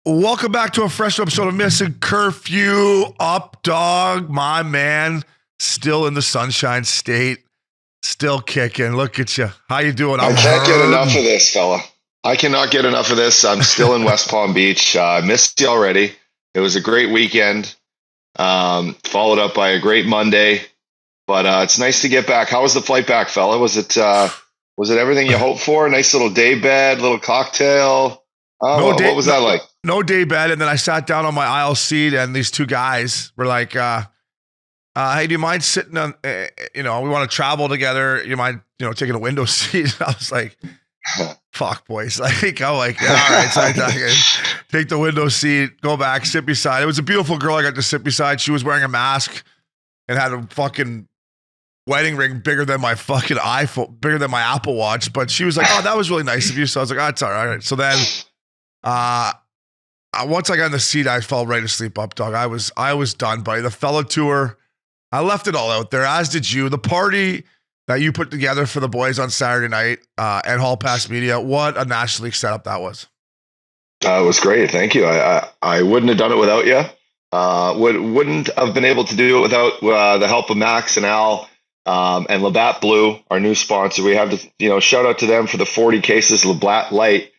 Welcome back to a fresh episode of Missin Curfew. Updogg, my man, still in the Sunshine State, still kicking. Look at you. How you doing? I can't get enough of this, fella. I cannot get enough of this. I'm still in West Palm Beach. I missed you already. It was a great weekend, followed up by a great Monday. But it's nice to get back. How was the flight back, fella? Was it everything you hoped for? A nice little day bed, little cocktail. What was that like? No day bed, and then I sat down on my aisle seat, and these two guys were like, "Hey, do you mind sitting on? We want to travel together. You mind, taking a window seat?" I was like, "Fuck, boys!" I'm like, "Yeah, all right." So I take the window seat, go back, sit beside. It was a beautiful girl I got to sit beside. She was wearing a mask and had a fucking wedding ring bigger than my fucking iPhone, bigger than my Apple Watch. But she was like, "Oh, that was really nice of you." So I was like, "Oh, it's all right." So then, once I got in the seat, I fell right asleep. Updogg. I was done, buddy. The fellow tour, I left it all out there, as did you. The party that you put together for the boys on Saturday night at Hall Pass Media, what a National League setup that was. It was great. Thank you. I wouldn't have done it without you. Wouldn't have been able to do it without the help of Max and Al and Labatt Blue, our new sponsor. We have to, shout out to them for the 40 cases of Labatt Light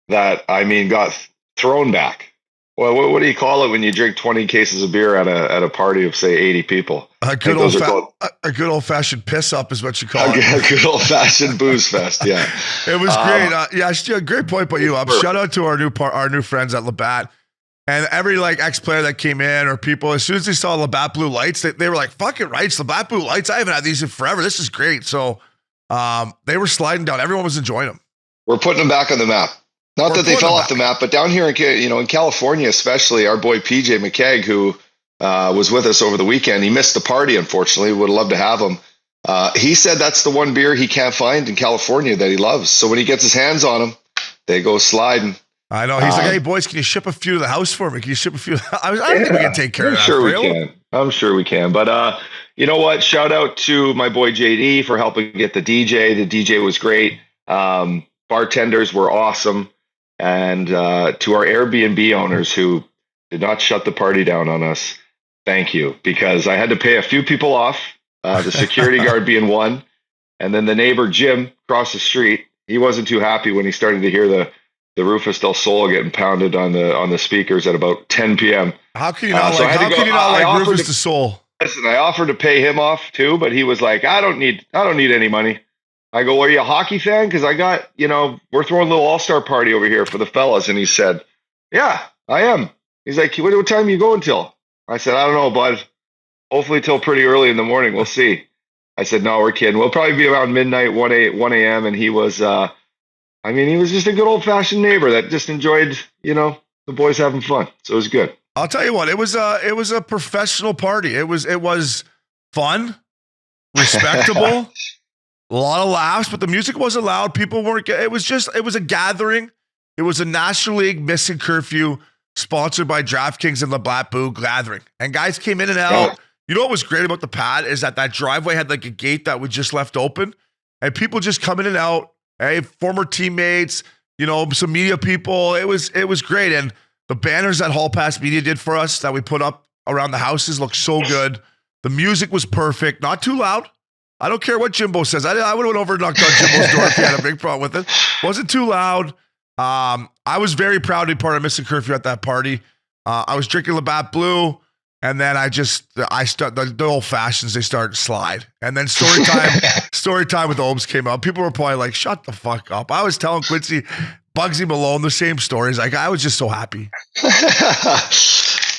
that, got thrown back. Well, what do you call it when you drink 20 cases of beer at a party of, say, 80 people? A good old fashioned piss up is what you call it. A good old fashioned booze fest. Yeah, it was great. Great point by you. Shout out to our new friends at Labatt, and every ex player that came in or people. As soon as they saw Labatt Blue Lights, they were like, "Fucking rights, Labatt Blue Lights! I haven't had these in forever. This is great." So they were sliding down. Everyone was enjoying them. We're putting them back on the map. Not that they fell off the map, but down here in California, especially, our boy PJ McKegg, who was with us over the weekend, he missed the party, unfortunately. Would have loved to have him. He said that's the one beer he can't find in California that he loves. So when he gets his hands on them, they go sliding. I know. He's like, "Hey, boys, can you ship a few to the house for me? Can you ship a few?" I think we can take care of that. I'm sure we can. But you know what? Shout out to my boy JD for helping get the DJ. The DJ was great. Bartenders were awesome. And to our Airbnb owners who did not shut the party down on us, thank you. Because I had to pay a few people off, the security guard being one. And then the neighbor, Jim, across the street, he wasn't too happy when he started to hear the Rufus del Sol getting pounded on the speakers at about 10 p.m. How can you not like Rufus del Sol? Listen, I offered to pay him off too, but he was like, I don't need any money. I go, "Are you a hockey fan? Because I got, we're throwing a little all-star party over here for the fellas." And he said, "Yeah, I am." He's like, "What time are you going till?" I said, "I don't know, bud. Hopefully till pretty early in the morning. We'll see." I said, "No, we're kidding. We'll probably be around midnight, 1 a.m. And he was, he was just a good old-fashioned neighbor that just enjoyed, the boys having fun. So it was good. I'll tell you what, it was a professional party. It was fun, respectable. A lot of laughs, but the music wasn't loud. People weren't. It was a gathering. It was a National League Missin Curfew sponsored by DraftKings and Labatt Blue gathering. And guys came in and out. Yeah. You know what was great about the pad is that driveway had a gate that was just left open, and people just come in and out. Hey, former teammates, some media people. It was great. And the banners that Hall Pass Media did for us that we put up around the houses looked so good. The music was perfect, not too loud. I don't care what Jimbo says. I would have went over and knocked on Jimbo's door if he had a big problem with it. Wasn't too loud. I was very proud to be part of Missin Curfew at that party. I was drinking Labatt Blue, and then the old fashions, they started to slide. And then story time with Obes came out. People were probably like, "Shut the fuck up." I was telling Quincy, Bugsy Malone, the same stories. I was just so happy.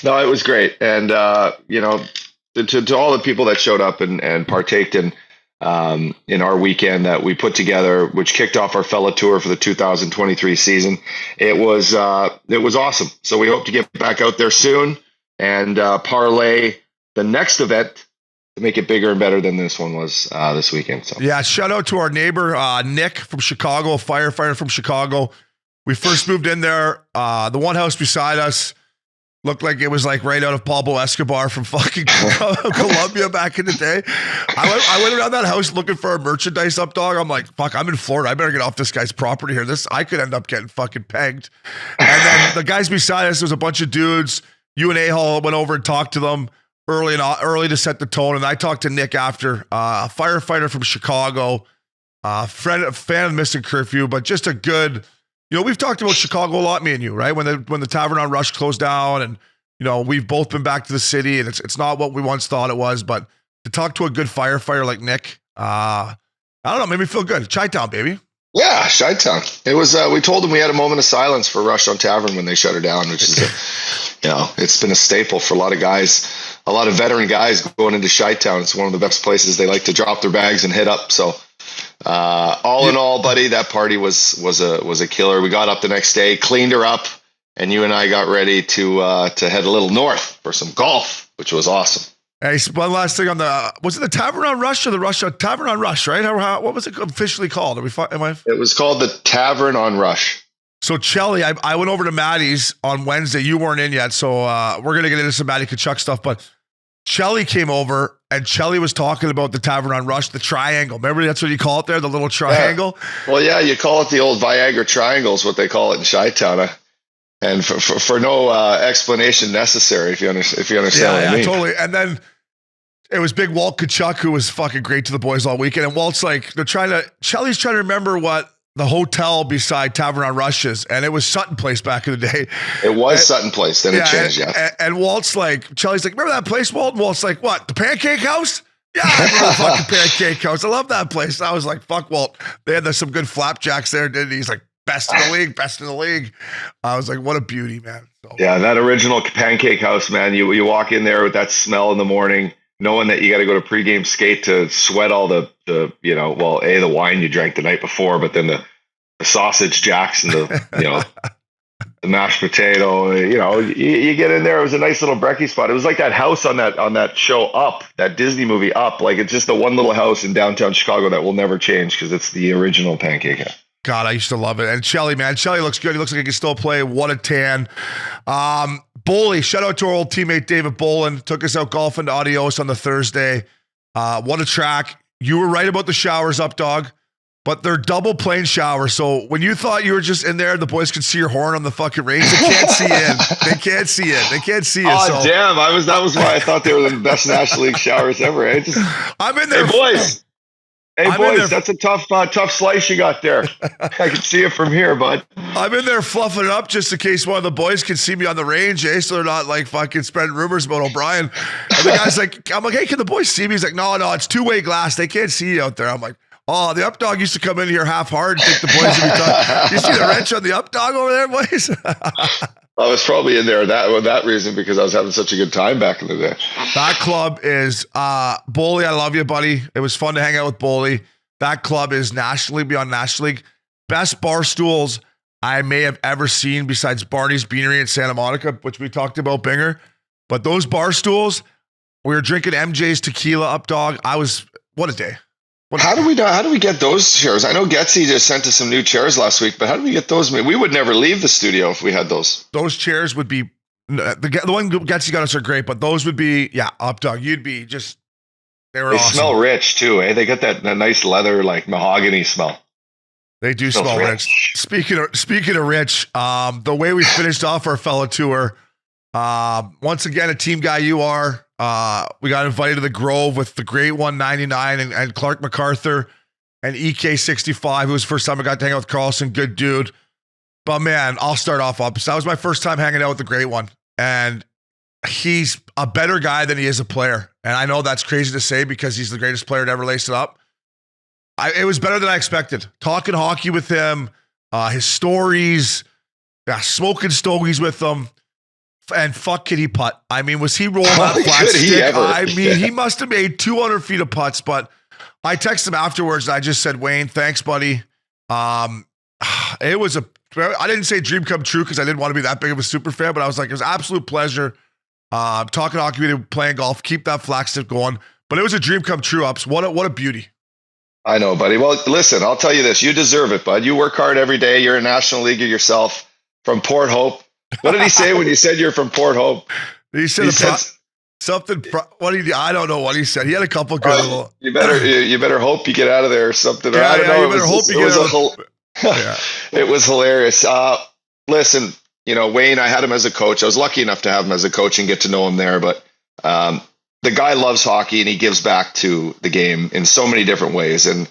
No, it was great. And, to all the people that showed up and partaked in our weekend that we put together, which kicked off our fella tour for the 2023 season. It was awesome. So we hope to get back out there soon and parlay the next event to make it bigger and better than this one was this weekend. So yeah, shout out to our neighbor Nick from Chicago, a firefighter from Chicago. We first moved in there. The one house beside us, Looked like it was like right out of Pablo Escobar from fucking Colombia back in the day. I went around that house looking for a merchandise Updogg. I'm like, fuck, I'm in Florida. I better get off this guy's property here. I could end up getting fucking pegged. And then the guys beside us, there was a bunch of dudes. You and A-Hall went over and talked to them early to set the tone. And I talked to Nick after, a firefighter from Chicago, fan of Missin Curfew, but just a good... we've talked about Chicago a lot, me and you, right? When the Tavern on Rush closed down, and we've both been back to the city, and it's not what we once thought it was. But to talk to a good firefighter like Nick, I don't know, made me feel good. Chi-town, baby. Yeah, Chi-town. It was. We told them we had a moment of silence for Rush on Tavern when they shut her down, which is, it's been a staple for a lot of guys, a lot of veteran guys going into Chi-town. It's one of the best places they like to drop their bags and hit up. So. All in all, buddy, that party was a killer. We got up the next day, cleaned her up, and you and I got ready to head a little north for some golf, which was awesome. Hey, one last thing on was it the Tavern on Rush or the Tavern on Rush, right? What was it officially called? It was called the Tavern on Rush. So Chelly, I went over to Maddie's on Wednesday. You weren't in yet, so we're gonna get into some Maddie Kachuk stuff, but Chelly came over and Chelly was talking about the Tavern on Rush, the triangle. Remember that's what you call it there, the little triangle? Yeah. Well, yeah, you call it the old Viagra triangle is what they call it in Chi-town. And for no explanation necessary, if you understand what I mean. Yeah, totally. And then it was big Walt Kachuk, who was fucking great to the boys all weekend. And Walt's like, Chelly's trying to remember what the hotel beside Tavern on Rush is, and it was Sutton Place back in the day. It was Sutton Place, then it changed, And Walt's like, Chelly's like, remember that place, Walt? And Walt's like, what, the Pancake House? Yeah, I remember the fucking Pancake House. I love that place. And I was like, fuck, Walt. They had some good flapjacks there, didn't he? He's like, best in the league. I was like, what a beauty, man. So, yeah, that original Pancake House, man. You walk in there with that smell in the morning, knowing that you got to go to pregame skate to sweat all the wine you drank the night before, but then the sausage jacks and the the mashed potato, you get in there. It was a nice little brekkie spot. It was like that house on that show Up, that Disney movie Up. Like it's just the one little house in downtown Chicago that will never change because it's the original Pancake House. God, I used to love it. And Chelly, man, Chelly looks good. He looks like he can still play. What a tan. Boley, shout out to our old teammate David Bolin. Took us out golfing to Adios on the Thursday. What a track. You were right about the showers, Updogg, but they're double plane showers. So when you thought you were just in there, the boys could see your horn on the fucking range. They can't see in. They can't see it. They can't see it. Oh, so. Damn. That was why I thought they were the best National League showers ever. I'm in there. Hey, boys. Hey, boys, that's a tough slice you got there. I can see it from here, bud. I'm in there fluffing it up just in case one of the boys can see me on the range, so they're not like fucking spreading rumors about O'Brien. And the guy's like, I'm like, hey, can the boys see me? He's like, no, it's two-way glass. They can't see you out there. I'm like, oh, the Updogg used to come in here half hard and think the boys would be talking. You see the wrench on the Updogg over there, boys? I was probably in there that reason because I was having such a good time back in the day. That club is Boley. I love you, buddy. It was fun to hang out with Boley. That club is nationally beyond National League. Best bar stools I may have ever seen besides Barney's Beanery in Santa Monica, which we talked about, Binger. But those bar stools, we were drinking MJ's tequila, Updogg. What a day. How do we get those chairs? I know Getzey just sent us some new chairs last week, but how do we get those made? We would never leave the studio if we had those. Those chairs would be the one Getzey got us are great, but those would be Updogg. You'd be just they awesome. Smell rich too, eh? They got that nice leather like mahogany smell. They do smell rich. Speaking of rich, the way we finished off our fellow tour, once again a team guy you are. We got invited to the Grove with the Great 199 and Clark MacArthur and EK65. It was the first time I got to hang out with Carlson. Good dude. But man, I'll start off opposite. That was my first time hanging out with the Great One. And he's a better guy than he is a player. And I know that's crazy to say because he's the greatest player to ever lace it up. It was better than I expected. Talking hockey with him, his stories, smoking stogies with him. And fuck, could he putt? I mean, was he rolling that flat stick? I mean, he must have made 200 feet of putts, but I texted him afterwards and I just said, Wayne, thanks, buddy. It was I didn't say dream come true because I didn't want to be that big of a super fan, but I was like, it was an absolute pleasure talking hockey with him, playing golf, keep that flat stick going. But it was a dream come true, Ups. What a beauty. I know, buddy. Well, listen, I'll tell you this. You deserve it, bud. You work hard every day. You're a National Leaguer yourself from Port Hope. What did he say when you said you're from Port Hope? He said, something. I don't know what he said. He had a couple good little. You better hope you get out of there or something. Yeah, I don't know. you better hope you get out. Yeah. It was hilarious. Listen, Wayne, I had him as a coach. I was lucky enough to have him as a coach and get to know him there. But the guy loves hockey and he gives back to the game in so many different ways. And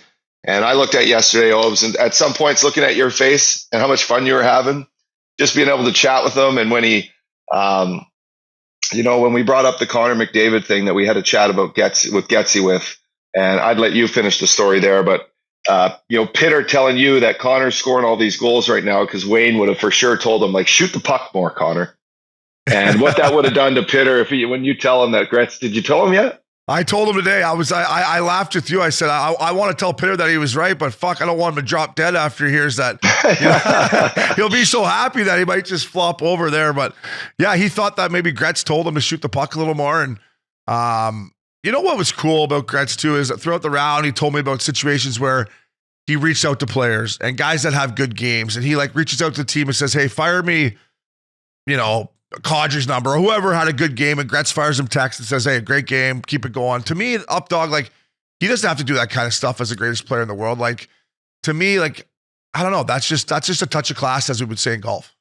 I looked at yesterday, Obes, and at some points looking at your face and how much fun you were having, just being able to chat with him. And when he, when we brought up the Connor McDavid thing that we had a chat about Getsy, and I'd let you finish the story there, but Pitter telling you that Connor's scoring all these goals right now because Wayne would have for sure told him, like, shoot the puck more, Connor. And what that would have done to Pitter when you tell him that, Gretz, did you tell him yet? I told him today. I laughed with you. I said, I want to tell Pitter that he was right, but fuck, I don't want him to drop dead after he hears that. He'll be so happy that he might just flop over there. But yeah, he thought that maybe Gretz told him to shoot the puck a little more. And what was cool about Gretz too is that throughout the round, he told me about situations where he reached out to players and guys that have good games. And he reaches out to the team and says, hey, fire me, Codger's number or whoever had a good game, and Gretz fires him text and says, hey, great game, keep it going. To me, Updogg, he doesn't have to do that kind of stuff as the greatest player in the world. To me, I don't know, that's just a touch of class, as we would say in golf.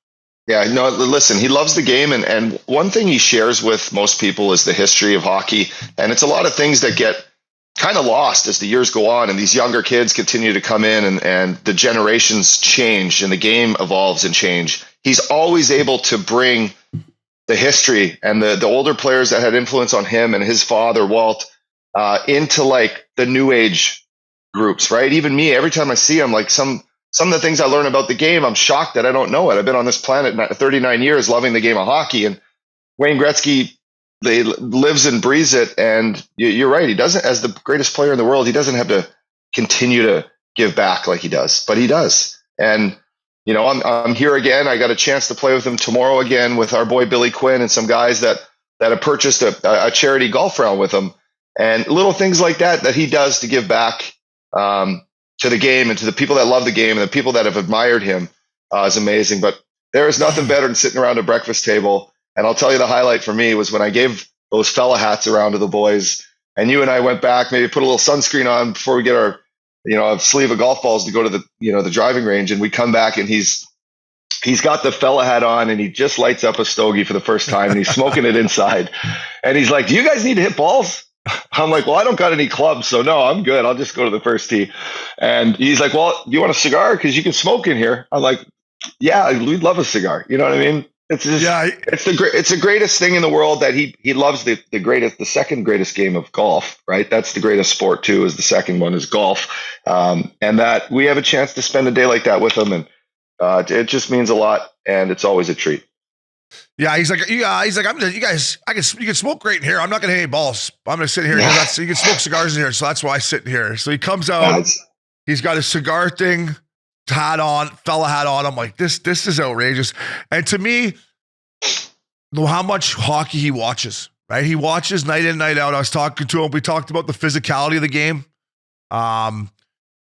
Yeah, no, listen, he loves the game. And one thing he shares with most people is the history of hockey. And it's a lot of things that get kind of lost as the years go on and these younger kids continue to come in and the generations change and the game evolves and change. He's always able to bring the history and the older players that had influence on him and his father, Walt, into the new age groups, right? Even me, every time I see him, some of the things I learn about the game, I'm shocked that I don't know it. I've been on this planet 39 years loving the game of hockey, and Wayne Gretzky lives and breathes it. And you're right. He doesn't, as the greatest player in the world, he doesn't have to continue to give back like he does, but he does. And I'm here again. I got a chance to play with him tomorrow again with our boy Billy Quinn and some guys that have purchased a charity golf round with him, and little things like that he does to give back to the game and to the people that love the game and the people that have admired him is amazing. But there is nothing better than sitting around a breakfast table. And I'll tell you, the highlight for me was when I gave those fella hats around to the boys, and you and I went back, maybe put a little sunscreen on before we get our a sleeve of golf balls to go to the the driving range, and we come back and he's got the fella hat on and he just lights up a stogie for the first time and he's smoking it inside, and he's like, do you guys need to hit balls? I'm like, well, I don't got any clubs, so no, I'm good, I'll just go to the first tee. And he's like, well, do you want a cigar, because you can smoke in here? I'm like, yeah, we'd love a cigar. You know what I mean? It's just, it's the greatest thing in the world that he loves the second greatest game of golf, right? That's the greatest sport too, is the second one is golf. And that we have a chance to spend a day like that with him. And it just means a lot. And it's always a treat. Yeah. He's like, you guys, you can smoke great in here. I'm not going to hit any balls. I'm going to sit here. Yeah. You can smoke cigars in here. So that's why I sit in here. So he comes out, he's got his cigar thing, fella hat on. I'm like, this is outrageous. And to me, how much hockey he watches, right? He watches night in, night out. I was talking to him. We talked about the physicality of the game.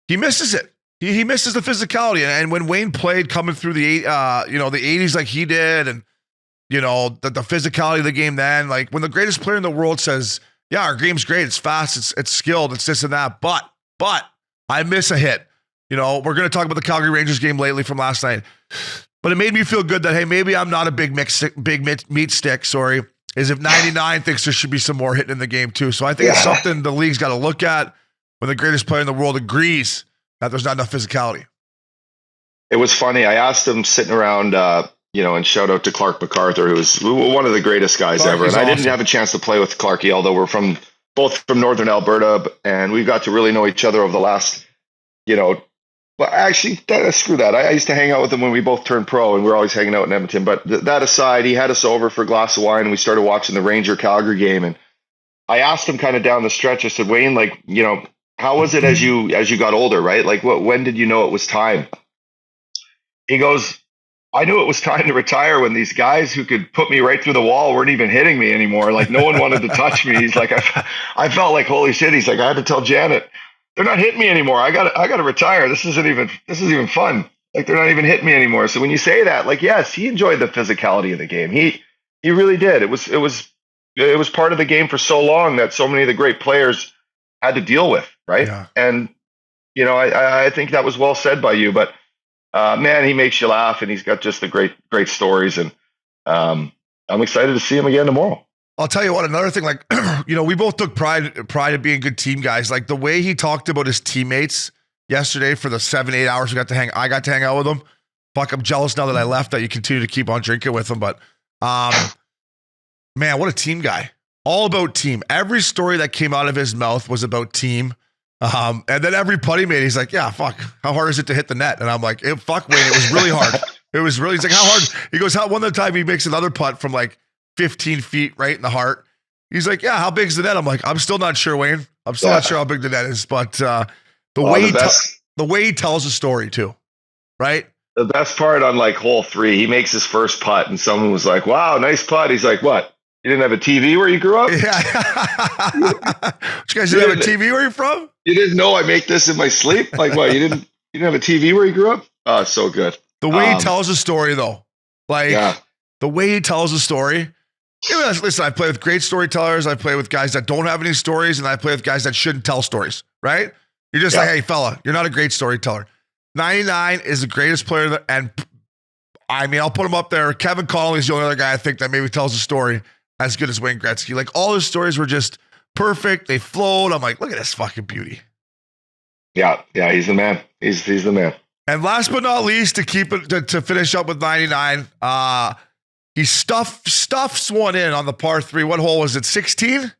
He misses it. He misses the physicality. And when Wayne played coming through the 80s like he did, and the physicality of the game then, when the greatest player in the world says, yeah, our game's great, it's fast, it's skilled, it's this and that, but I miss a hit. We're going to talk about the Calgary Rangers game lately from last night. But it made me feel good that, hey, maybe I'm not a big meat stick, is if 99 thinks there should be some more hitting in the game too. So I think it's something the league's got to look at when the greatest player in the world agrees that there's not enough physicality. It was funny. I asked him sitting around, and shout out to Clark MacArthur, who was one of the gregreatest guys ever. And I didn't have a chance to play with Clarky, although we're both from Northern Alberta, and we got to really know each other over the last, but actually, screw that. I used to hang out with him when we both turned pro, and we were always hanging out in Edmonton. But that aside, he had us over for a glass of wine, and we started watching the Ranger-Calgary game. And I asked him kind of down the stretch, I said, Wayne, how was it as you got older, right? When did you know it was time? He goes, I knew it was time to retire when these guys who could put me right through the wall weren't even hitting me anymore. No one wanted to touch me. He's like, I felt like holy shit. He's like, I had to tell Janet, they're not hitting me anymore. I got to retire. This isn't even fun. Like they're not even hitting me anymore. So when you say that, like, yes, he enjoyed the physicality of the game. He really did. It was part of the game for so long that so many of the great players had to deal with, right? Yeah. And I think that was well said by you. But man, he makes you laugh, and he's got just the great stories. And I'm excited to see him again tomorrow. I'll tell you what, another thing, like, we both took pride in being good team guys. Like the way he talked about his teammates yesterday for the 7-8 hours I got to hang out with him. Fuck, I'm jealous now that I left that you continue to keep on drinking with him. But man, what a team guy. All about team. Every story that came out of his mouth was about team. And then every putt he made, he's like, yeah, fuck, how hard is it to hit the net? And I'm like, fuck, Wayne, it was really hard. He's like, how hard? He goes, one other time he makes another putt from like 15 feet right in the heart. He's like, yeah, how big is the net? I'm like, I'm still not sure, Wayne. I'm still not sure how big the net is. But the way he tells a story too, right? The best part on like hole 3, he makes his first putt, and someone was like, wow, nice putt. He's like, what? You didn't have a TV where you grew up? Yeah. You guys didn't have a TV where you're from? You didn't know I make this in my sleep? Like what? You didn't have a TV where you grew up? Oh, so good. The way he tells a story though. Like the way he tells a story. Listen, I play with great storytellers. I play with guys that don't have any stories, and I play with guys that shouldn't tell stories, right? You're just like, hey, fella, you're not a great storyteller. 99 is the greatest player, and I mean, I'll put him up there. Kevin Connolly's the only other guy I think that maybe tells a story as good as Wayne Gretzky. Like, all his stories were just perfect. They flowed. I'm like, look at this fucking beauty. Yeah, he's the man. He's the man. And last but not least, to finish up with 99, he stuffs one in on the par 3. What hole was it? 16?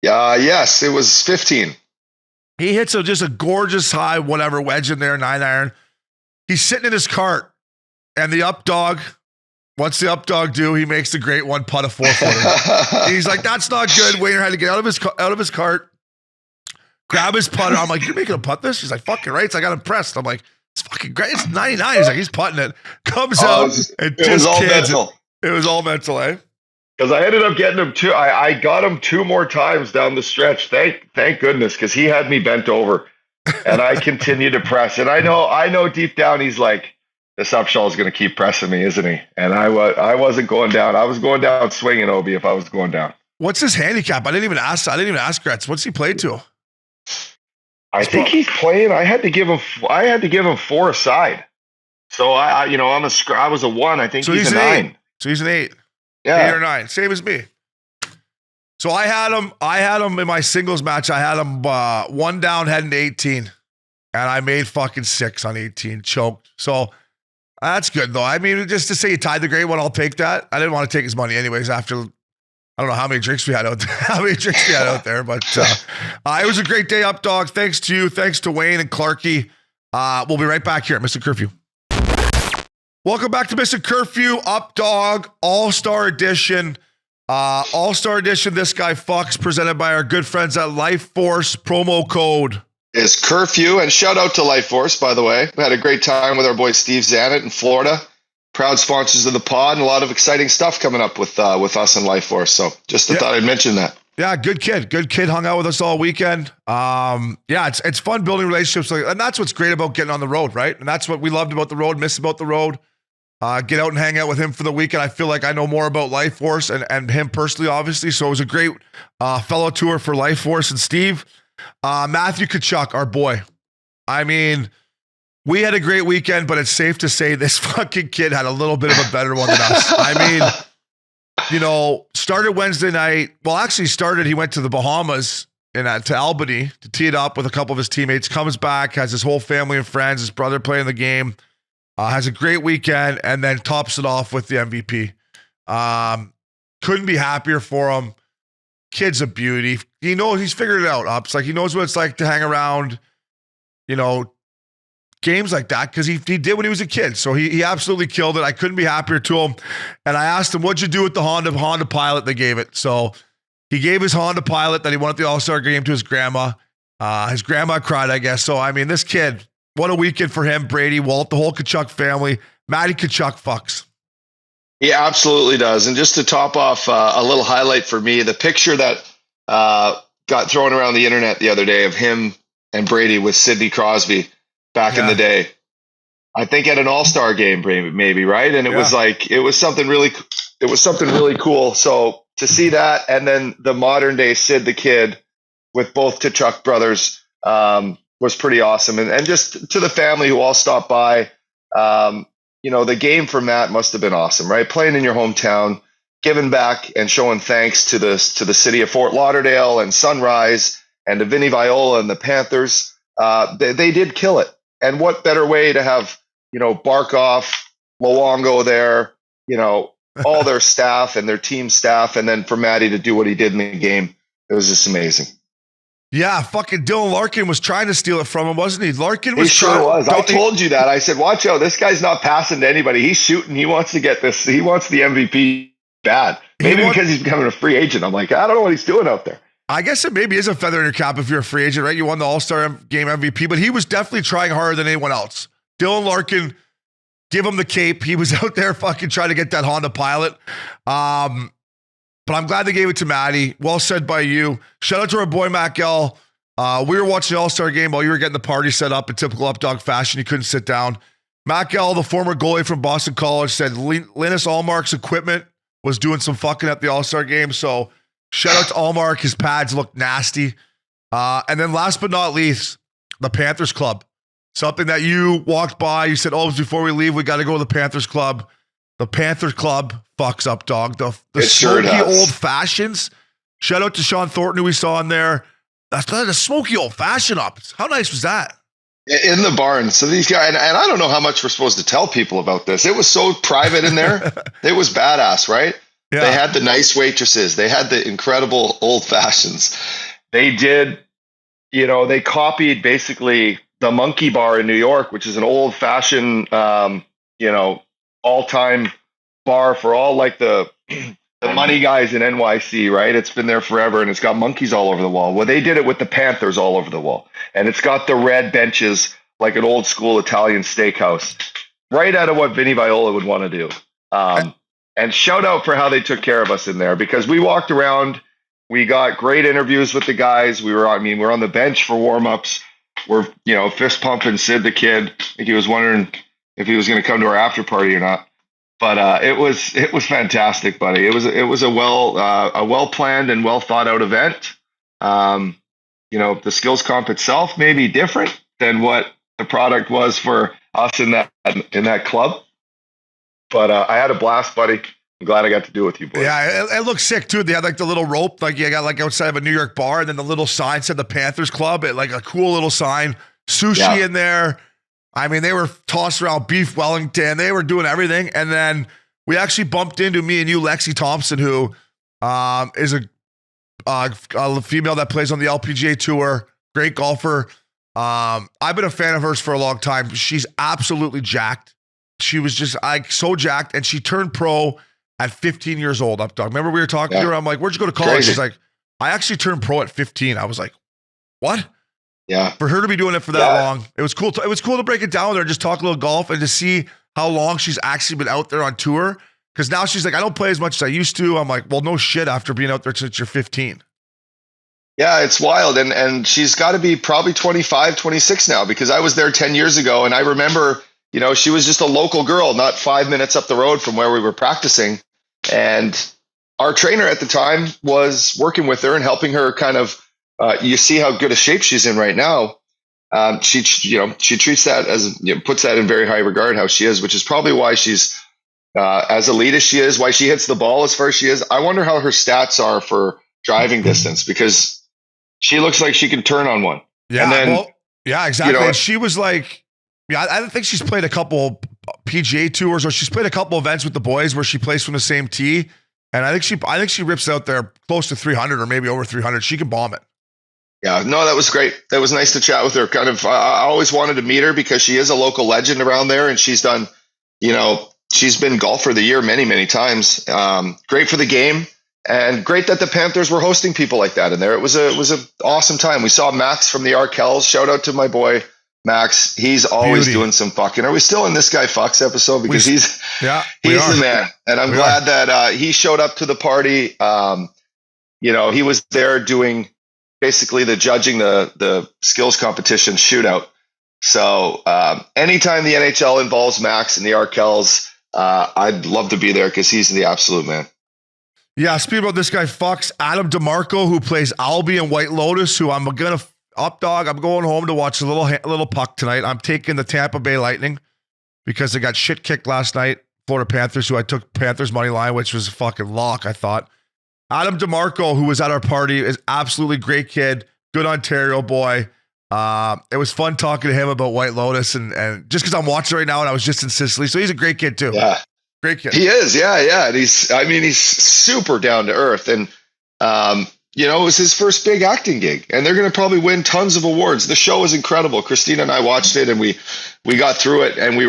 Yes, it was 15. He hits just a gorgeous high, whatever, wedge in there, 9-iron. He's sitting in his cart, and the Updogg, what's the Updogg do? He makes the great one putt a 4-footer. He's like, that's not good. Wainer had to get out of his cart, grab his putter. I'm like, you're making a putt this? He's like, fucking right. So I got impressed. I'm like, it's fucking great. It's 99. He's like, he's putting it. Comes out. It was all mental. It was all mental, eh? Because I ended up getting him two. I got him 2 more times down the stretch. Thank goodness, because he had me bent over, and I continued to press. And I know deep down he's like, this Upshaw is going to keep pressing me, isn't he? And I wasn't going down. I was going down swinging, Obi, if I was going down. What's his handicap? I didn't even ask Gretz. What's he played to? I think he's playing. I had to give him 4 aside. So I was a 1. I think so he's a 9. 8. So he's an 8. Yeah. 8 or 9. Same as me. So I had him in my singles match. I had him 1 down heading to 18. And I made fucking 6 on 18. Choked. So that's good though. I mean, just to say you tied the great one, I'll take that. I didn't want to take his money anyways after I don't know how many drinks we had out there. But it was a great day, Updogg. Thanks to you. Thanks to Wayne and Clarky. We'll be right back here at Missin Curfew. Welcome back to Missin Curfew, Updogg, All-Star Edition. All-Star Edition, This Guy Fucks, presented by our good friends at LifeForce. Promo code is Curfew. And shout out to LifeForce, by the way. We had a great time with our boy Steve Zanet in Florida. Proud sponsors of the pod, and a lot of exciting stuff coming up with us and LifeForce. So just thought I'd mention that. Yeah, good kid. Good kid. Hung out with us all weekend. It's fun building relationships, and that's what's great about getting on the road, right? And that's what we loved about the road, miss about the road. Get out and hang out with him for the weekend. I feel like I know more about LifeForce and him personally, obviously. So it was a great fellow tour for LifeForce and Steve. Matthew Tkachuk, our boy. I mean, we had a great weekend, but it's safe to say this fucking kid had a little bit of a better one than us. I mean, started Wednesday night. Well, actually he went to the Bahamas to Albany to tee it up with a couple of his teammates, comes back, has his whole family and friends, his brother playing the game, has a great weekend, and then tops it off with the MVP. Couldn't be happier for him. Kid's a beauty. He knows, he's figured it out. Ups. Like, he knows what it's like to hang around, games like that, because he did when he was a kid. So he absolutely killed it. I couldn't be happier to him. And I asked him, what'd you do with the Honda Pilot? They gave it. So he gave his Honda Pilot that he won at the All-Star game to his grandma. His grandma cried, I guess. So, I mean, this kid, what a weekend for him, Brady, Walt, the whole Tkachuk family. Matty Tkachuk fucks. He absolutely does. And just to top off a little highlight for me, the picture that got thrown around the internet the other day of him and Brady with Sidney Crosby back in the day. I think at an All-Star game, maybe, right? And it was like it was something really cool. So to see that, and then the modern day Sid the Kid with both Tkachuk brothers was pretty awesome, and just to the family who all stopped by. The game from that must have been awesome, right? Playing in your hometown, giving back and showing thanks to the city of Fort Lauderdale and Sunrise and to Vinny Viola and the Panthers. They did kill it. And what better way to have, Barkov, Luongo there, all their staff and their team staff, and then for Matty to do what he did in the game. It was just amazing. Yeah, fucking Dylan Larkin was trying to steal it from him, wasn't he? Larkin was I told you that. I said, watch out. This guy's not passing to anybody. He's shooting. He wants to get this. He wants the MVP bad. Maybe because he's becoming a free agent. I'm like, I don't know what he's doing out there. I guess it maybe is a feather in your cap if you're a free agent, right? You won the All-Star game MVP, but he was definitely trying harder than anyone else. Dylan Larkin, give him the cape. He was out there fucking trying to get that Honda Pilot. But I'm glad they gave it to Matty. Well said by you. Shout out to our boy, Matt Gell. We were watching the All-Star game while you were getting the party set up in typical Updogg fashion. You couldn't sit down. Matt Gell, the former goalie from Boston College, said Linus Ullmark's equipment was doing some fucking at the All-Star game. So shout out to Ullmark. His pads look nasty. And then last but not least, the Panthers Club. Something that you walked by. You said, before we leave, we got to go to the Panthers Club. The Panthers Club fucks up, dog. The smoky old fashions. Shout out to Sean Thornton, who we saw in there. That's the smoky old fashioned up. How nice was that? In the barn. So these guys, and I don't know how much we're supposed to tell people about this. It was so private in there. It was badass, right? Yeah. They had the nice waitresses. They had the incredible old fashions. They did, they copied basically the Monkey Bar in New York, which is an old fashioned, all-time bar for all like the money guys in NYC, right? It's been there forever, and it's got monkeys all over the wall. Well, they did it with the Panthers all over the wall, and it's got the red benches like an old school Italian steakhouse, right out of what Vinny Viola would want to do. And shout out for how they took care of us in there, because we walked around, we got great interviews with the guys. We're on the bench for warm-ups. We're fist pumping Sid the Kid. I think he was wondering if he was going to come to our after party or not. But it was fantastic, buddy. It was a well planned and well thought out event. The skills comp itself may be different than what the product was for us in that club. But I had a blast, buddy. I'm glad I got to do it with you, boys. Yeah, it looked sick too. They had like the little rope, like you got like outside of a New York bar, and then the little sign said the Panthers Club. It like a cool little sign. Sushi in there. I mean, they were tossed around beef Wellington. They were doing everything. And then we actually bumped into me and you, Lexi Thompson, who is a female that plays on the LPGA tour. Great golfer. I've been a fan of hers for a long time. She's absolutely jacked. She was just so jacked. And she turned pro at 15 years old, Updogg. Remember we were talking to her? I'm like, where'd you go to college? Crazy. She's like, I actually turned pro at 15. I was like, what? Yeah. For her to be doing it for that long, it was cool. It was cool to break it down with her and just talk a little golf and to see how long she's actually been out there on tour. Because now she's like, I don't play as much as I used to. I'm like, well, no shit after being out there since you're 15. Yeah, it's wild. And she's got to be probably 25, 26 now, because I was there 10 years ago. And I remember, she was just a local girl, not 5 minutes up the road from where we were practicing. And our trainer at the time was working with her and helping her kind of, you see how good a shape she's in right now. She treats that as, puts that in very high regard, how she is, which is probably why she's as elite as she is, why she hits the ball as far as she is. I wonder how her stats are for driving distance, because she looks like she can turn on one. Yeah. And then, yeah, exactly. And she was like, I don't think she's played a couple PGA tours, or she's played a couple events with the boys where she plays from the same tee. And I think she rips out there close to 300 or maybe over 300. She can bomb it. Yeah, no, that was great. That was nice to chat with her. Kind of, I always wanted to meet her because she is a local legend around there, and she's done, she's been golfer of the year many, many times. Great for the game, and great that the Panthers were hosting people like that in there. It was an awesome time. We saw Max from the Arkells. Shout out to my boy Max. He's always doing some fucking. Are we still in this guy fucks episode? Because he's the man, and I'm glad that he showed up to the party. He was there doing basically the judging the skills competition shootout. So anytime the NHL involves Max and the Arkells, I'd love to be there because he's the absolute man. Yeah, speaking about this guy, fucks Adam Dimarco, who plays Albie and White Lotus, who I'm going to Updogg. I'm going home to watch a little puck tonight. I'm taking the Tampa Bay Lightning because they got shit kicked last night. Florida Panthers, who I took Panthers money line, which was a fucking lock, I thought. Adam Dimarco, who was at our party, is absolutely great kid, good Ontario boy. It was fun talking to him about White Lotus, and just because I'm watching right now, and I was just in Sicily, so he's a great kid too. Yeah, great kid. He is, yeah. And he's super down to earth, and it was his first big acting gig, and they're going to probably win tons of awards. The show was incredible. Christina and I watched it, and we got through it, and we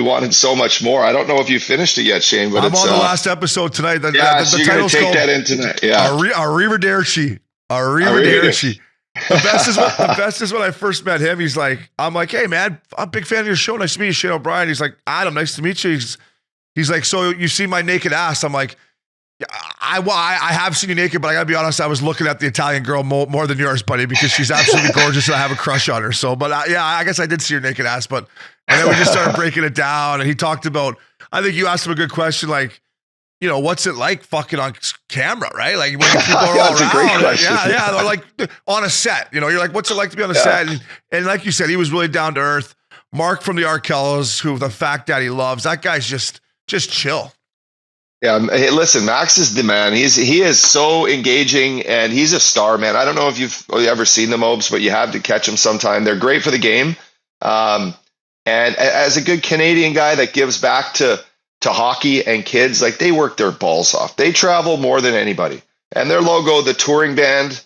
wanted so much more. I don't know if you finished it yet, Shane, but I'm on the last episode tonight. The so you're going to take that in tonight. Yeah, Arrivederci. The best is when I first met him. I'm like, hey man, I'm a big fan of your show. Nice to meet you, Shane O'Brien. He's like, Adam, nice to meet you. He's like, so you see my naked ass? I'm like, I have seen you naked, but I gotta be honest, I was looking at the Italian girl more than yours, buddy, because she's absolutely gorgeous and I have a crush on her. So, but I guess I did see your naked ass. And then we just started breaking it down, and he talked about. I think you asked him a good question, like, what's it like fucking on camera, right? Like when people are all around. Yeah. They're like on a set, you're like, what's it like to be on a set? And like you said, he was really down to earth. Mark from the Arkells, who the Fact Daddy loves, that guy's just chill. Yeah. Hey, listen, Max is the man. He is so engaging, and he's a star, man. I don't know if you've ever seen the Mobes, but you have to catch them sometime. They're great for the game. And as a good Canadian guy that gives back to hockey and kids, like, they work their balls off. They travel more than anybody, and their logo, the touring band,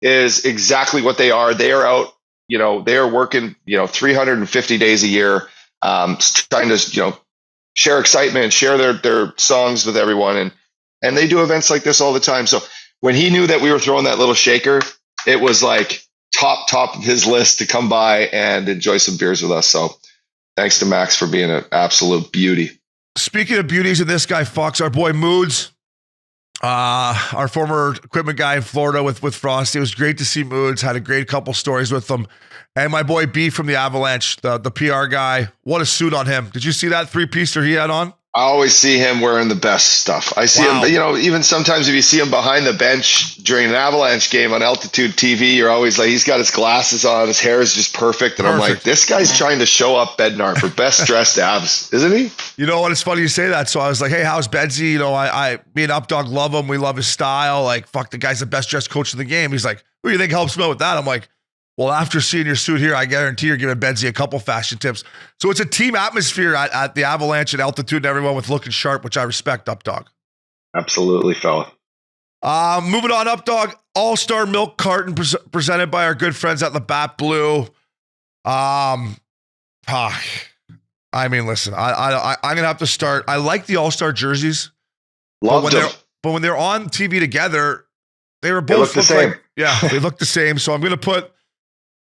is exactly what they are. They are out, they are working, 350 days a year, trying to, share excitement and share their songs with everyone. And they do events like this all the time. So when he knew that we were throwing that little shaker, it was like top of his list to come by and enjoy some beers with us. So thanks to Max for being an absolute beauty. Speaking of beauties, and this guy Fox, our boy Moods, our former equipment guy in Florida with Frosty. It was great to see Moods. Had a great couple stories with him. And my boy B from the Avalanche, the PR guy. What a suit on him. Did you see that 3-piecer he had on? I always see him wearing the best stuff. I see him, even sometimes if you see him behind the bench during an Avalanche game on Altitude TV, you're always like, he's got his glasses on, his hair is just perfect. And I'm like, this guy's trying to show up Bednar for best dressed abs, isn't he? You know what? It's funny you say that. So I was like, hey, how's Bedsy? Me and Updogg love him. We love his style. Like, fuck, the guy's the best dressed coach in the game. He's like, who do you think helps him out with that? I'm like, well, after seeing your suit here, I guarantee you're giving Bedsy a couple fashion tips. So it's a team atmosphere at the Avalanche and Altitude, and everyone with looking sharp, which I respect, Updogg. Absolutely, fella. Moving on, Updogg, All-Star Milk Carton presented by our good friends at Labatt Blue. I mean, listen, I'm gonna have to start. I like the All-Star jerseys, but when they're on TV together, they look the same. They look the same. So I'm gonna put.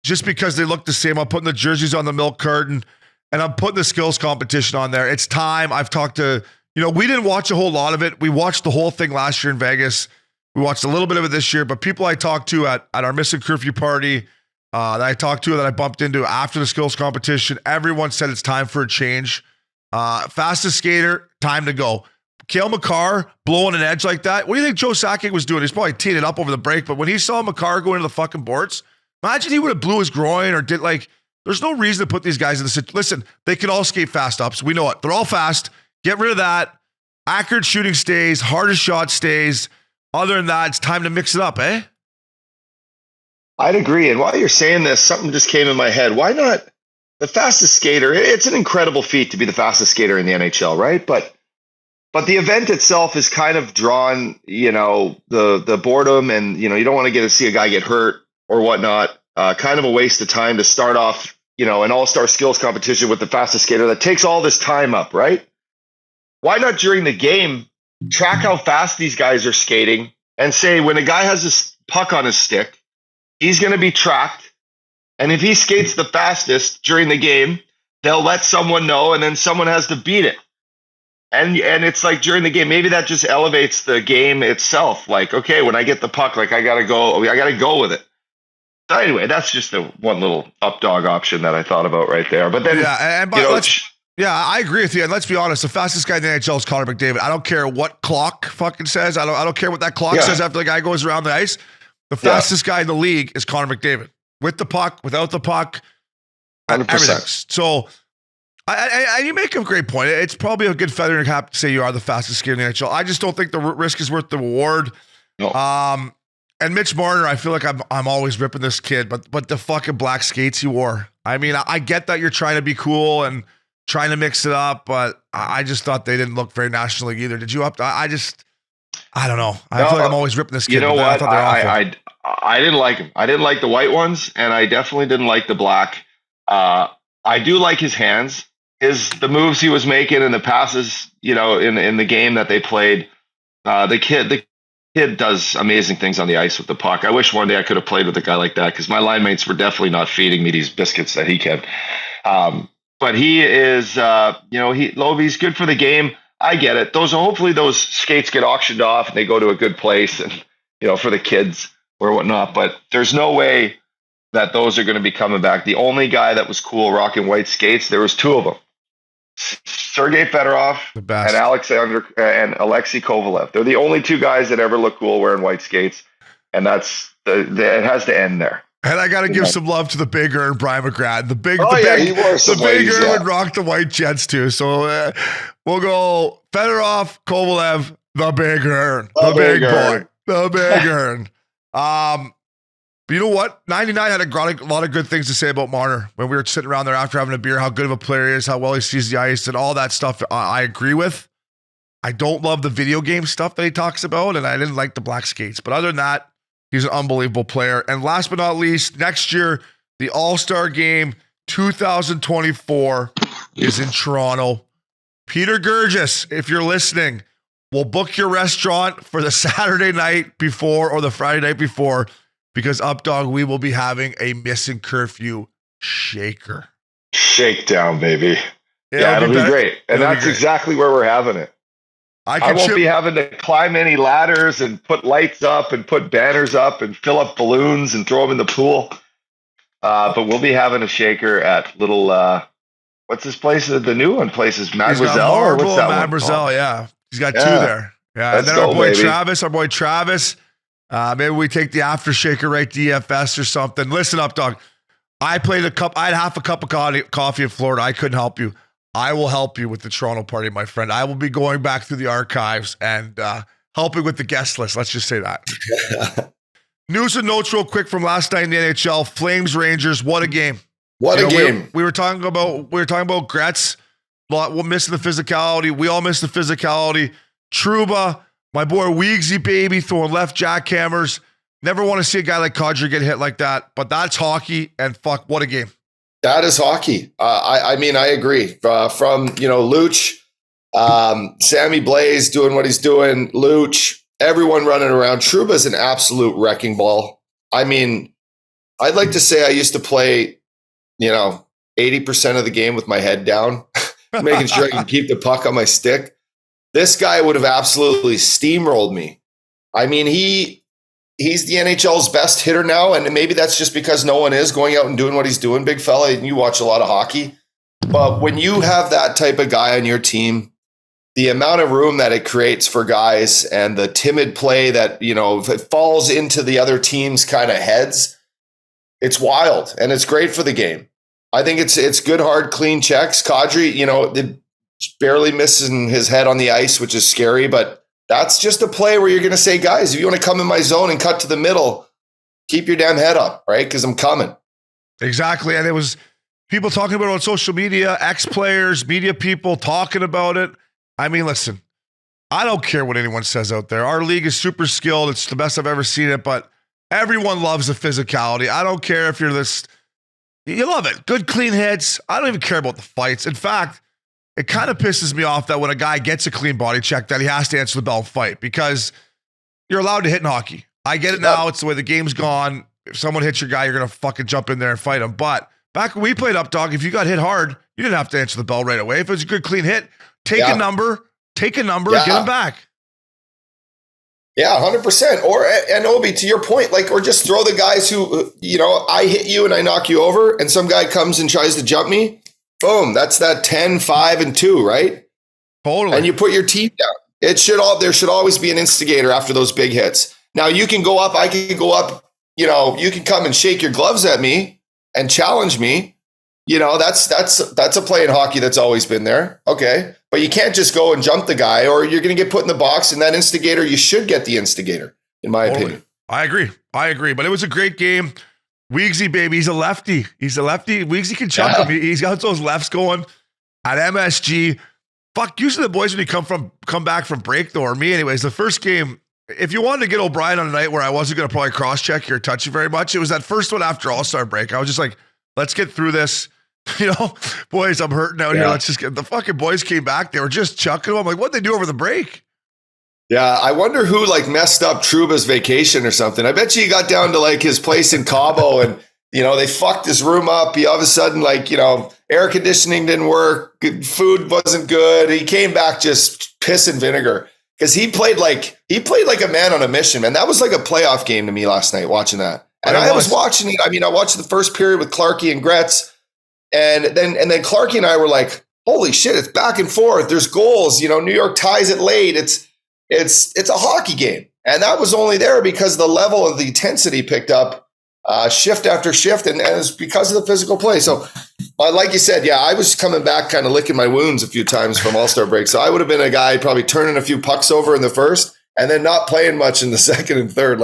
Just because they look the same, I'm putting the jerseys on the Milk Carton, and I'm putting the skills competition on there. It's time. I've talked to, we didn't watch a whole lot of it. We watched the whole thing last year in Vegas. We watched a little bit of it this year, but people I talked to at our Missin Curfew party, that I bumped into after the skills competition, everyone said it's time for a change. Fastest skater, time to go. Cale Makar blowing an edge like that. What do you think Joe Sakic was doing? He's probably teeing it up over the break, but when he saw Makar go into the fucking boards, imagine he would have blew his groin or did there's no reason to put these guys in the situation. Listen, they can all skate fast ups. We know it. They're all fast. Get rid of that. Accurate shooting stays. Hardest shot stays. Other than that, it's time to mix it up, eh? I'd agree. And while you're saying this, something just came in my head. Why not the fastest skater? It's an incredible feat to be the fastest skater in the NHL, right? But the event itself is kind of drawn, the boredom, and, you don't want to get to see a guy get hurt or whatnot. Kind of a waste of time to start off, an all-star skills competition with the fastest skater that takes all this time up, right? Why not during the game track how fast these guys are skating and say when a guy has this puck on his stick, he's going to be tracked. And if he skates the fastest during the game, they'll let someone know, and then someone has to beat it. And it's like during the game, maybe that just elevates the game itself. Like, okay, when I get the puck, like I gotta go with it. So anyway, that's just the one little Updogg option that I thought about right there. But then, I agree with you. And let's be honest, the fastest guy in the NHL is Connor McDavid. I don't care what clock fucking says. I don't care what that clock says after the guy goes around the ice. The fastest guy in the league is Connor McDavid. With the puck, without the puck, 100%. everything. So, and you make a great point. It's probably a good feather in your cap to say you are the fastest skater in the NHL. I just don't think the risk is worth the reward. No. And Mitch Marner, I feel like I'm always ripping this kid, but the fucking black skates he wore. I mean, I get that you're trying to be cool and trying to mix it up, but I just thought they didn't look very National League either. Did you I don't know. I feel like I'm always ripping this kid. You know what? I thought they're awful. I didn't like him. I didn't like the white ones, and I definitely didn't like the black. I do like his hands, the moves he was making and the passes, in the game that they played. The kid does amazing things on the ice with the puck. I wish one day I could have played with a guy like that, because my line mates were definitely not feeding me these biscuits that he can. But he is, he's good for the game. I get it. Hopefully those skates get auctioned off and they go to a good place and, for the kids or whatnot. But there's no way that those are going to be coming back. The only guy that was cool rocking white skates, there was two of them. Sergei Fedorov and Alexei Kovalev. They're the only two guys that ever look cool wearing white skates, and it has to end there. And I got to give some love to the Big Earn, Brian McGrath. He wore some Big Earn would rock the white jets too. So we'll go Fedorov, Kovalev, the Big Earn, the big boy, the Big Earn. But you know what? 99 had a lot of good things to say about Marner when we were sitting around there after having a beer, how good of a player he is, how well he sees the ice, and all that stuff I agree with. I don't love the video game stuff that he talks about, and I didn't like the black skates. But other than that, he's an unbelievable player. And last but not least, next year, the All-Star Game 2024 is in Toronto. Peter Gurgis, if you're listening, we'll book your restaurant for the Saturday night before or the Friday night before, because Updogg, we will be having a Missin Curfew shaker. Shakedown, baby. It'll be great. And that's exactly where we're having it. I won't be having to climb any ladders and put lights up and put banners up and fill up balloons and throw them in the pool. But we'll be having a shaker at little, what's this place? The new one place is Mademoiselle? Or what's that Mademoiselle, one? Yeah. He's got two there. Yeah. And then our boy Travis. Maybe we take the after shaker right DFS or something. Listen up, dog. I had half a cup of coffee in Florida. I couldn't help you. I will help you with the Toronto party, my friend. I will be going back through the archives and helping with the guest list. Let's just say that. News and notes real quick from last night in the NHL. Flames Rangers. What a game. What a game. We were talking about Gretz. We're missing the physicality. We all miss the physicality. Trouba. My boy Weegsy, baby, throwing left jackhammers. Never want to see a guy like Kadri get hit like that, but that's hockey, and fuck, what a game. That is hockey. I mean, I agree. From, Luch, Sammy Blaze doing what he's doing, Luch, everyone running around. Trouba's an absolute wrecking ball. I mean, I'd like to say I used to play, 80% of the game with my head down, making sure I can keep the puck on my stick. This guy would have absolutely steamrolled me. I mean, he's the NHL's best hitter now, and maybe that's just because no one is going out and doing what he's doing, big fella, and you watch a lot of hockey. But when you have that type of guy on your team, the amount of room that it creates for guys and the timid play that, if it falls into the other team's kind of heads, it's wild, and it's great for the game. I think it's good, hard, clean checks. Kadri, barely missing his head on the ice, which is scary, but that's just a play where you're going to say, guys, if you want to come in my zone and cut to the middle, keep your damn head up, right? Because I'm coming. Exactly. And it was people talking about it on social media, ex-players, media people talking about it. I mean, listen, I don't care what anyone says out there. Our league is super skilled. It's the best I've ever seen it, but everyone loves the physicality. I don't care if you're this. You love it. Good, clean hits. I don't even care about the fights. In fact, it kind of pisses me off that when a guy gets a clean body check that he has to answer the bell and fight, because you're allowed to hit in hockey. I get it now. It's the way the game's gone. If someone hits your guy, you're going to fucking jump in there and fight him. But back when we played Updogg, if you got hit hard, you didn't have to answer the bell right away. If it was a good, clean hit, take a number, get him back. Yeah, 100%. Or, and Obi, to your point, like, or just throw the guys who, I hit you and I knock you over and some guy comes and tries to jump me. Boom. That's that 10, 5, and 2, right? Totally. And you put your team down. There should always be an instigator after those big hits. Now you can go up, I can go up, you can come and shake your gloves at me and challenge me. That's a play in hockey that's always been there. Okay. But you can't just go and jump the guy or you're going to get put in the box, and that instigator, you should get the instigator, in my opinion. I agree. But it was a great game. Weegsy, baby, he's a lefty. Weegsy can chunk him. He's got those lefts going at MSG. Fuck, usually the boys when you come back from break, though, or me anyways, the first game, if you wanted to get O'Brien on a night where I wasn't going to probably cross-check you or touch you very much, it was that first one after All-Star break. I was just like, let's get through this. Boys, I'm hurting out here. Let's just get the fucking boys came back. They were just chucking them. I'm like, what'd they do over the break? Yeah, I wonder who messed up Trouba's vacation or something. I bet you he got down to his place in Cabo and, they fucked his room up. He all of a sudden, air conditioning didn't work. Food wasn't good. He came back just piss and vinegar because he played like a man on a mission, man. That was like a playoff game to me last night watching that. And I was watching it. I mean, I watched the first period with Clarkie and Gretz. And then Clarkie and I were like, holy shit, it's back and forth. There's goals. New York ties it late. It's a hockey game. And that was only there because the level of the intensity picked up shift after shift. And it's because of the physical play. So like you said, I was coming back kind of licking my wounds a few times from All-Star break. So I would have been a guy probably turning a few pucks over in the first and then not playing much in the second and third.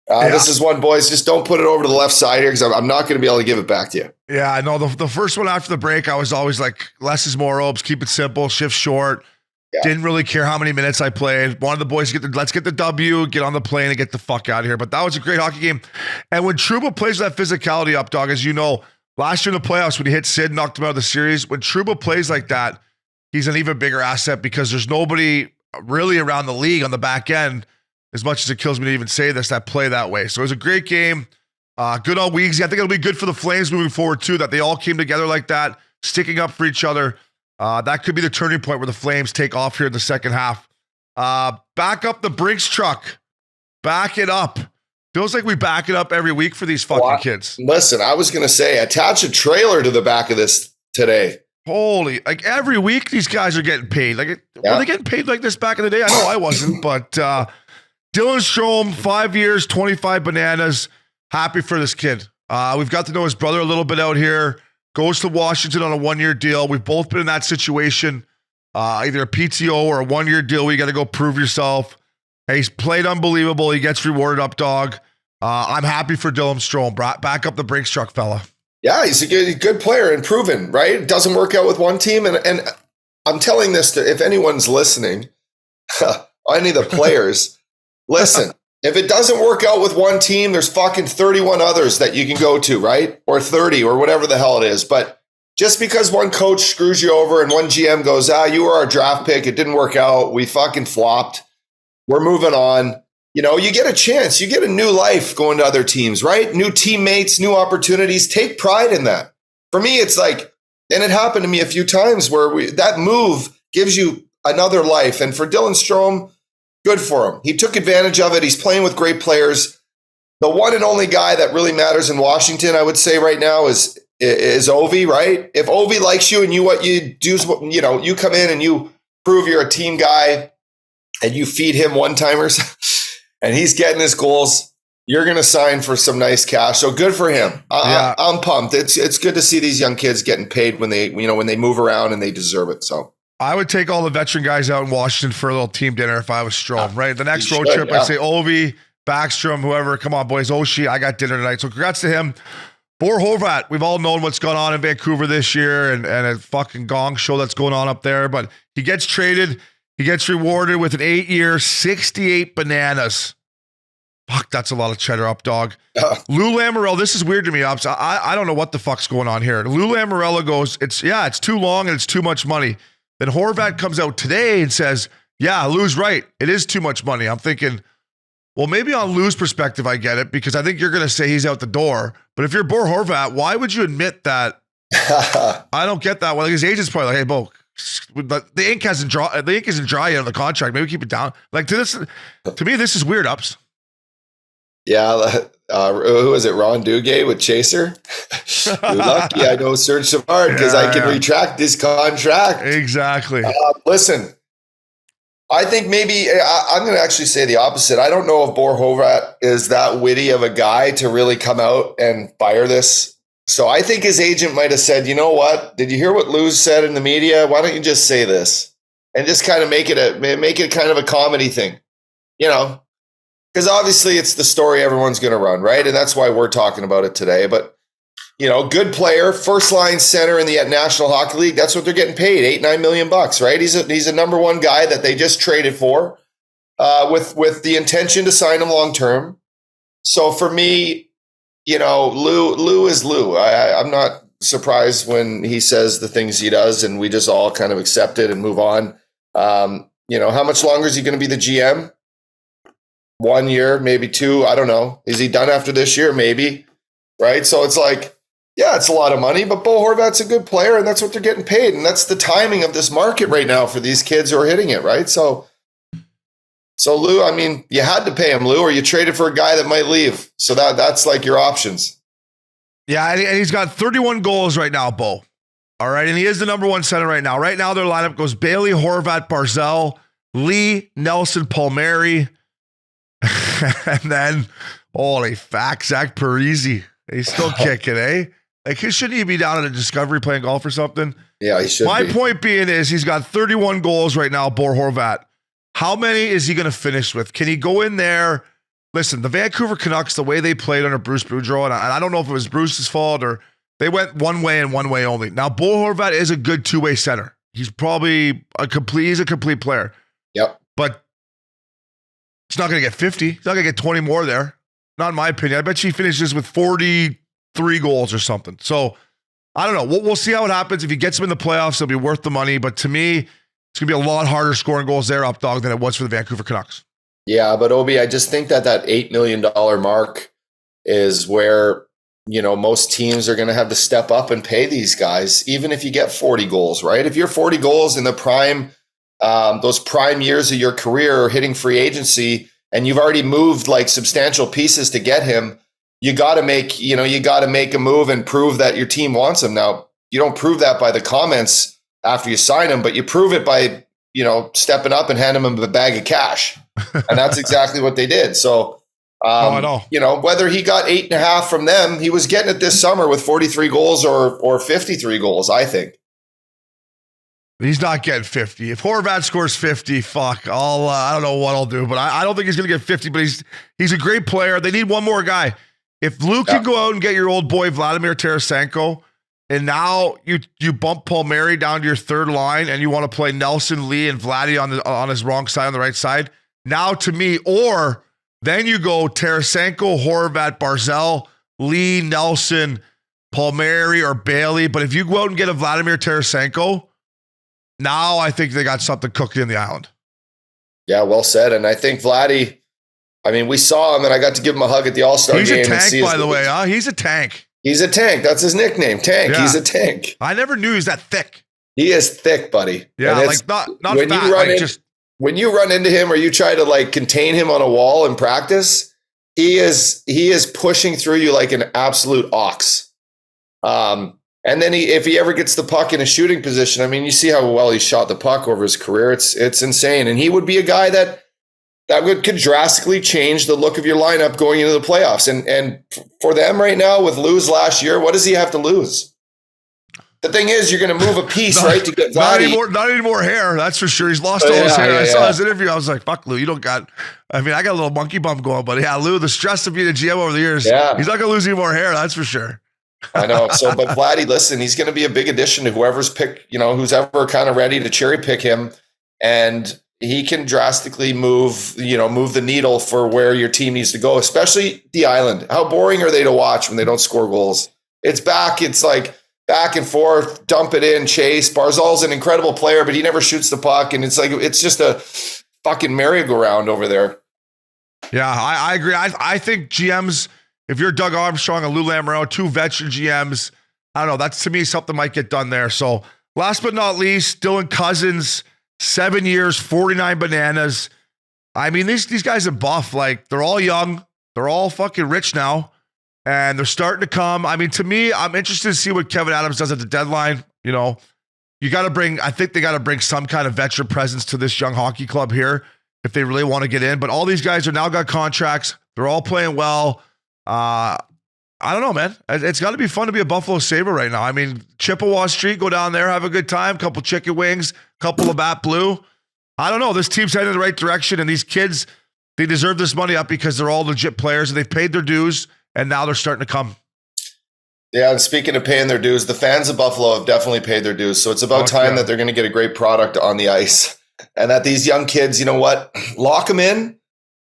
This is one, boys. Just don't put it over to the left side here because I'm not going to be able to give it back to you. Yeah, I know. The first one after the break, I was always like, less is more, Opes. Keep it simple. Shift short. Yeah. Didn't really care how many minutes I played. Wanted the boys to let's get the W, get on the plane, and get the fuck out of here. But that was a great hockey game. And when Trouba plays that physicality up, dog, as you know, last year in the playoffs when he hit Sid, knocked him out of the series, when Trouba plays like that, he's an even bigger asset because there's nobody really around the league on the back end, as much as it kills me to even say this, that play that way. So it was a great game. Good on Weegsy. I think it'll be good for the Flames moving forward too, that they all came together like that, sticking up for each other. That could be the turning point where the Flames take off here in the second half. Back up the Brinks truck. Back it up. Feels like we back it up every week for these fucking kids. Listen, I was going to say, attach a trailer to the back of this today. Holy, every week these guys are getting paid. Were they getting paid like this back in the day? I know I wasn't, but Dylan Strome, 5 years, 25 bananas. Happy for this kid. We've got to know his brother a little bit out here. Goes to Washington on a 1-year deal. We've both been in that situation, either a PTO or a 1-year deal. We got to go prove yourself. Hey, he's played unbelievable. He gets rewarded, Updogg. I'm happy for Dylan Strome. Back up the Brinks truck, fella. Yeah, he's a good player and proven, right? It doesn't work out with one team. And I'm telling this to, if anyone's listening, any of the players, listen, if it doesn't work out with one team, there's fucking 31 others that you can go to, right? Or 30 or whatever the hell it is. But just because one coach screws you over and one GM goes, you were our draft pick. It didn't work out. We fucking flopped. We're moving on. You get a chance. You get a new life going to other teams, right? New teammates, new opportunities. Take pride in that. For me, it's like, and it happened to me a few times where that move gives you another life. And for Dylan Strome, good for him. He took advantage of it. He's playing with great players. The one and only guy that really matters in Washington, I would say right now, is Ovi, right? If Ovi likes you and what you do is, you come in and you prove you're a team guy and you feed him one-timers and he's getting his goals, you're going to sign for some nice cash. So good for him. I'm pumped. It's good to see these young kids getting paid when they move around and they deserve it. So I would take all the veteran guys out in Washington for a little team dinner if I was Strome, right? The next road trip, I'd say Ovi, Backstrom, whoever. Come on, boys. Oshie, I got dinner tonight. So congrats to him. For Horvat, we've all known what's gone on in Vancouver this year and a fucking gong show that's going on up there. But he gets traded. He gets rewarded with an 8-year, 68 bananas. Fuck, that's a lot of cheddar, Updogg. Lou Lamoriello, this is weird to me, Ups. I don't know what the fuck's going on here. Lou Lamoriello goes, it's too long and it's too much money. Then Horvat comes out today and says, yeah, Lou's right. It is too much money. I'm thinking, well, maybe on Lou's perspective, I get it because I think you're going to say he's out the door. But if you're Bo Horvat, why would you admit that? I don't get that. Well, his agent's probably like, hey, Bo, the ink hasn't dry. The ink isn't dry yet on the contract. Maybe keep it down. Like to me, this is weird. Ups. Yeah, who was it? Ron Duguay with Chaser. You're lucky I know Serge Savard because I can retract this contract. Exactly. Listen, I think maybe I'm going to actually say the opposite. I don't know if Horvat is that witty of a guy to really come out and fire this. So I think his agent might have said, you know what? Did you hear what Lou said in the media? Why don't you just say this and just kind of make it kind of a comedy thing, you know? Because obviously it's the story everyone's going to run, right? And that's why we're talking about it today. But, you know, good player, first line center in the National Hockey League. That's what they're getting paid, $8-9 million, right? He's a number one guy that they just traded for with the intention to sign him long term. So for me, you know, Lou is Lou. I'm not surprised when he says the things he does, and we just all kind of accept it and move on. You know, how much longer is he going to be the GM? 1 year, maybe 2. I don't know. Is he done after this year? Maybe. Right. So it's like, yeah, it's a lot of money, but Bo Horvat's a good player and that's what they're getting paid. And that's the timing of this market right now for these kids who are hitting it. Right. So Lou, I mean, you had to pay him, Lou, or you traded for a guy that might leave. So that's like your options. Yeah. And he's got 31 goals right now, Bo. All right. And he is the number one center right now. Right now, their lineup goes Bailey, Horvat, Barzal, Lee, Nelson, Palmieri. And then, holy fuck, Zach Parise. He's still kicking, eh? Like, shouldn't he be down at a Discovery playing golf or something? Yeah, he should My be. point being is he's got 31 goals right now, Bo Horvat. How many is he going to finish with? Can he go in there? Listen, the Vancouver Canucks, the way they played under Bruce Boudreau, and I don't know if it was Bruce's fault or they went one way and one way only. Now, Bo Horvat is a good two-way center. He's probably he's a complete player. Yep. But he's not going to get 50. He's not going to get 20 more there. Not in my opinion. I bet he finishes with 43 goals or something. So, I don't know. We'll see how it happens. If he gets them in the playoffs, it'll be worth the money. But to me, it's going to be a lot harder scoring goals there, Updogg, than it was for the Vancouver Canucks. Yeah, but Obi, I just think that $8 million mark is where, you know, most teams are going to have to step up and pay these guys, even if you get 40 goals, right? If you're 40 goals in the prime, those prime years of your career hitting free agency, and you've already moved like substantial pieces to get him, you got to make a move and prove that your team wants him. Now, you don't prove that by the comments after you sign him, but you prove it by, you know, stepping up and handing him a bag of cash. And that's exactly what they did. So, you know, whether he got 8.5 from them, he was getting it this summer with 43 goals or 53 goals, I think. He's not getting 50. If Horvat scores 50, fuck, I don't know what I'll do, but I don't think he's going to get 50, but he's a great player. They need one more guy. If Luke can go out and get your old boy Vladimir Tarasenko, and now you bump Palmieri down to your third line, and you want to play Nelson, Lee, and Vladdy on his wrong side, on the right side, now to me, or then you go Tarasenko, Horvat, Barzal, Lee, Nelson, Palmieri, or Bailey. But if you go out and get a Vladimir Tarasenko, now I think they got something cooking in the island. Yeah, well said. And I think Vladdy, I mean, we saw him, and I got to give him a hug at the All-Star game. He's a tank, by the way. Huh? He's a tank. He's a tank. That's his nickname, Tank. Yeah. He's a tank. I never knew he's that thick. He is thick, buddy. Yeah, like not when fat. You run when you run into him or you try to like contain him on a wall in practice, he is pushing through you like an absolute ox. And then if he ever gets the puck in a shooting position, I mean, you see how well he shot the puck over his career. It's insane. And he would be a guy that could drastically change the look of your lineup going into the playoffs. And for them right now with lose last year, what does he have to lose? The thing is, you're going to move a piece, right, to get Vladdy. Not any more hair, that's for sure. He's lost all his hair. I saw his interview. I was like, fuck, Lou, you don't got... I mean, I got a little monkey bump going, but yeah, Lou, the stress of being a GM over the years, he's not going to lose any more hair, that's for sure. I know. So, but Vladdy, listen, he's going to be a big addition to whoever's picked, who's ever kind of ready to cherry pick him. And he can drastically move the needle for where your team needs to go, especially the island. How boring are they to watch when they don't score goals? It's like back and forth, dump it in, chase. Barzal's an incredible player, but he never shoots the puck. And it's just a fucking merry-go-round over there. Yeah, I agree. I think GMs, if you're Doug Armstrong and Lou Lamoriello, two veteran GMs, I don't know, that's to me something might get done there. So last but not least, Dylan Cozens, 7 years, 49 bananas. I mean, these guys are buff. Like, they're all young. They're all fucking rich now. And they're starting to come. I mean, to me, I'm interested to see what Kevin Adams does at the deadline. You know, I think they got to bring some kind of veteran presence to this young hockey club here if they really want to get in. But all these guys are now got contracts. They're all playing well. I don't know, man. It's got to be fun to be a Buffalo Sabre right now. I mean, Chippewa Street, go down there, have a good time, couple chicken wings, couple Labatt Blue. I don't know. This team's heading in the right direction, and these kids, they deserve this money up because they're all legit players, and they've paid their dues, and now they're starting to come. Yeah, and speaking of paying their dues, the fans of Buffalo have definitely paid their dues. So it's about time that they're going to get a great product on the ice. And that these young kids, you know what, lock them in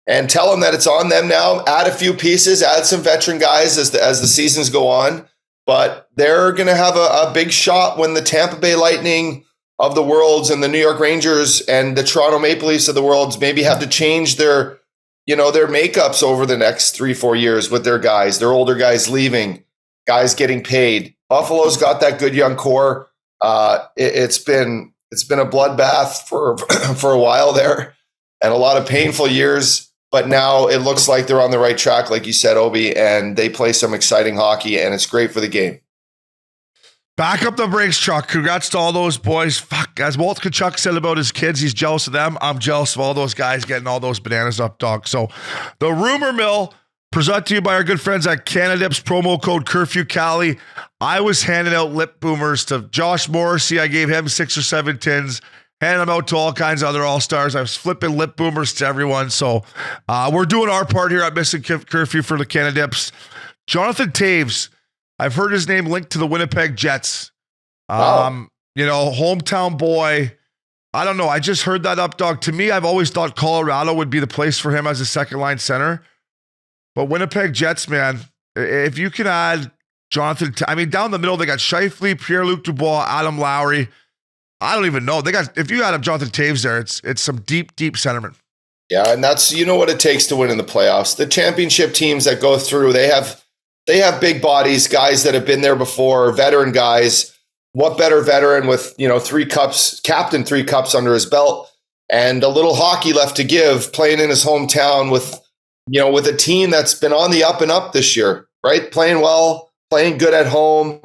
and tell them that it's on them now. Add a few pieces, add some veteran guys as the seasons go on. But they're going to have a big shot when the Tampa Bay Lightning of the worlds and the New York Rangers and the Toronto Maple Leafs of the worlds maybe have to change their makeups over the next 3-4 years with their guys, their older guys leaving, guys getting paid. Buffalo's got that good young core. It's been a bloodbath for a while there and a lot of painful years, but now it looks like they're on the right track, like you said, Obi, and they play some exciting hockey, and it's great for the game. Back up the brakes, Chuck. Congrats to all those boys. Fuck, as Walt Kachuk said about his kids, he's jealous of them. I'm jealous of all those guys getting all those bananas up, dog. So the rumor mill, presented to you by our good friends at Cannadips, promo code Curfew Cali. I was handing out lip boomers to Josh Morrissey. I gave him 6 or 7 tins, handing them out to all kinds of other all-stars. I was flipping lip boomers to everyone. So we're doing our part here at Missin Curfew for the Cannadips. Jonathan Toews, I've heard his name linked to the Winnipeg Jets. Wow. Hometown boy. I don't know. I just heard that Updogg. To me, I've always thought Colorado would be the place for him as a second-line center. But Winnipeg Jets, man, if you can add Jonathan, down the middle, they got Scheifele, Pierre-Luc Dubois, Adam Lowry. I don't even know. If you add Jonathan Toews there, it's some deep, deep centerman. Yeah, and that's what it takes to win in the playoffs. The championship teams that go through, they have big bodies, guys that have been there before, veteran guys. What better veteran with 3 cups, captain 3 cups under his belt, and a little hockey left to give, playing in his hometown with a team that's been on the up and up this year, right? Playing well, playing good at home.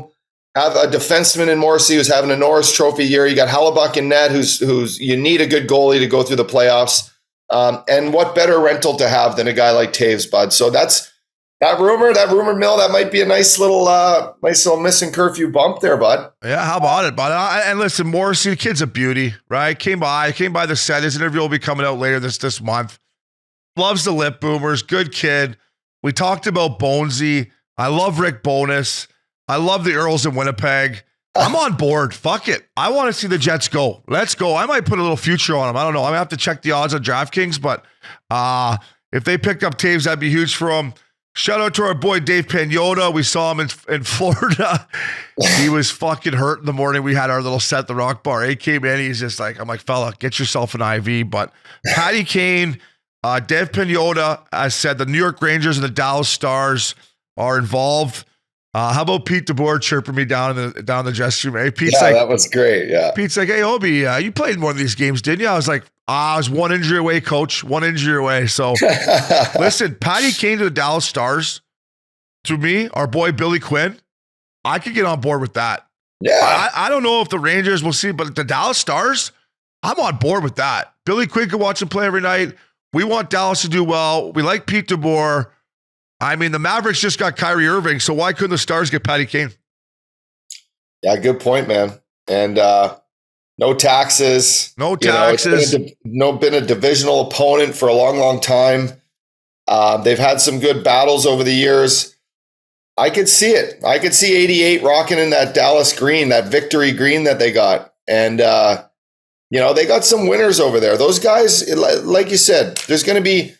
Have a defenseman in Morrissey who's having a Norris Trophy year. You got Hellebuck in net, who's you need a good goalie to go through the playoffs. And what better rental to have than a guy like Toews, bud? So that's that rumor mill. That might be a nice little Missin Curfew bump there, bud. Yeah, how about it, bud? And listen, Morrissey, the kid's a beauty, right? Came by the set. His interview will be coming out later this month. Loves the lip boomers. Good kid. We talked about Bonesy. I love Rick Bonus. I love the Earls in Winnipeg. I'm on board. Fuck it. I want to see the Jets go. Let's go. I might put a little future on them. I don't know. I'm going to have to check the odds on DraftKings, but if they picked up Toews, that'd be huge for them. Shout out to our boy Dave Pagnotta. We saw him in Florida. He was fucking hurt in the morning. We had our little set at the Rock Bar. He came in. He's just like, I'm like, fella, get yourself an IV. But Patty Kane, Dave Pagnotta, as said, the New York Rangers and the Dallas Stars are involved. How about Pete DeBoer chirping me down in the dressing room? Hey, Pete's that was great. Yeah. Pete's like, hey, Obi, you played in one of these games, didn't you? I was like, I was 1 injury away, coach. 1 injury away. So listen, Patty Kane to the Dallas Stars, to me, our boy Billy Quinn, I could get on board with that. Yeah. I don't know if the Rangers will see, but the Dallas Stars, I'm on board with that. Billy Quinn can watch him play every night. We want Dallas to do well. We like Pete DeBoer. The Mavericks just got Kyrie Irving, so why couldn't the Stars get Patty Kane? Yeah, good point, man. And no taxes. No taxes. Been a divisional opponent for a long, long time. They've had some good battles over the years. I could see it. I could see 88 rocking in that Dallas green, that victory green that they got. And, they got some winners over there. Those guys, like you said, there's going to be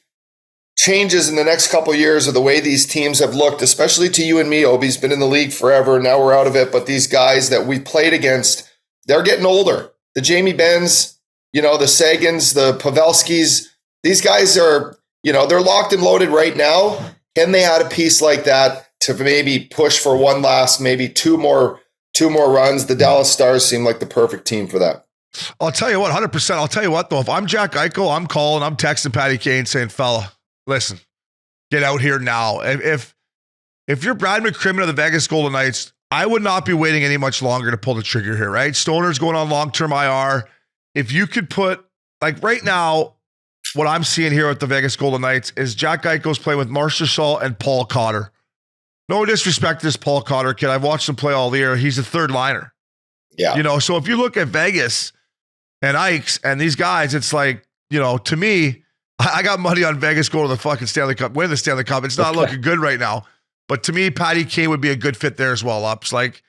changes in the next couple of years of the way these teams have looked, especially to you and me. Obi's been in the league forever. Now we're out of it. But these guys that we played against, they're getting older. The Jamie Benns, the Sagans, the Pavelskis, these guys are, they're locked and loaded right now. Can they add a piece like that to maybe push for one last, maybe 2 more 2 more runs. The Dallas Stars seem like the perfect team for that. I'll tell you what, 100%. I'll tell you what, though. If I'm Jack Eichel, I'm calling, I'm texting Patty Kane saying, fella, listen, get out here now. If you're Brad McCrimmon of the Vegas Golden Knights, I would not be waiting any much longer to pull the trigger here, right? Stoner's going on long-term IR. If you could put, like right now, what I'm seeing here at the Vegas Golden Knights is Jack Eichel's playing with Marchessault and Paul Cotter. No disrespect to this Paul Cotter kid. I've watched him play all year. He's a third liner. Yeah. You know, so if you look at Vegas and Ikes and these guys, it's like, you know, to me, I got money on Vegas going to the fucking Stanley Cup, win the Stanley Cup. It's not looking good right now. But to me, Patty Kane would be a good fit there as well, Ups. Like,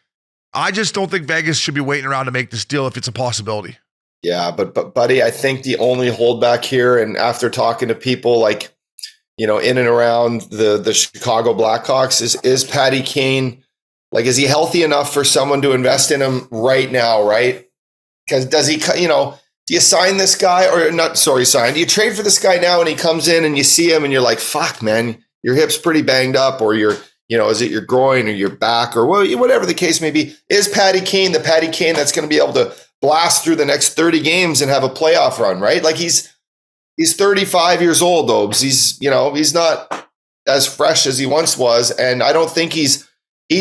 I just don't think Vegas should be waiting around to make this deal if it's a possibility. Yeah, but buddy, I think the only holdback here, and after talking to people like, you know, in and around the Chicago Blackhawks, is Patty Kane, like, is he healthy enough for someone to invest in him right now, right? Because does he, you know, do you sign this guy or not? Sorry, sign. Do you trade for this guy now and he comes in and you see him and you're like, fuck, man, your hip's pretty banged up, or you're, you know, is it your groin or your back or whatever the case may be? Is Patty Kane the Patty Kane that's going to be able to blast through the next 30 games and have a playoff run, right? Like he's 35 years old, Obes. He's, you know, he's not as fresh as he once was. And I don't think he's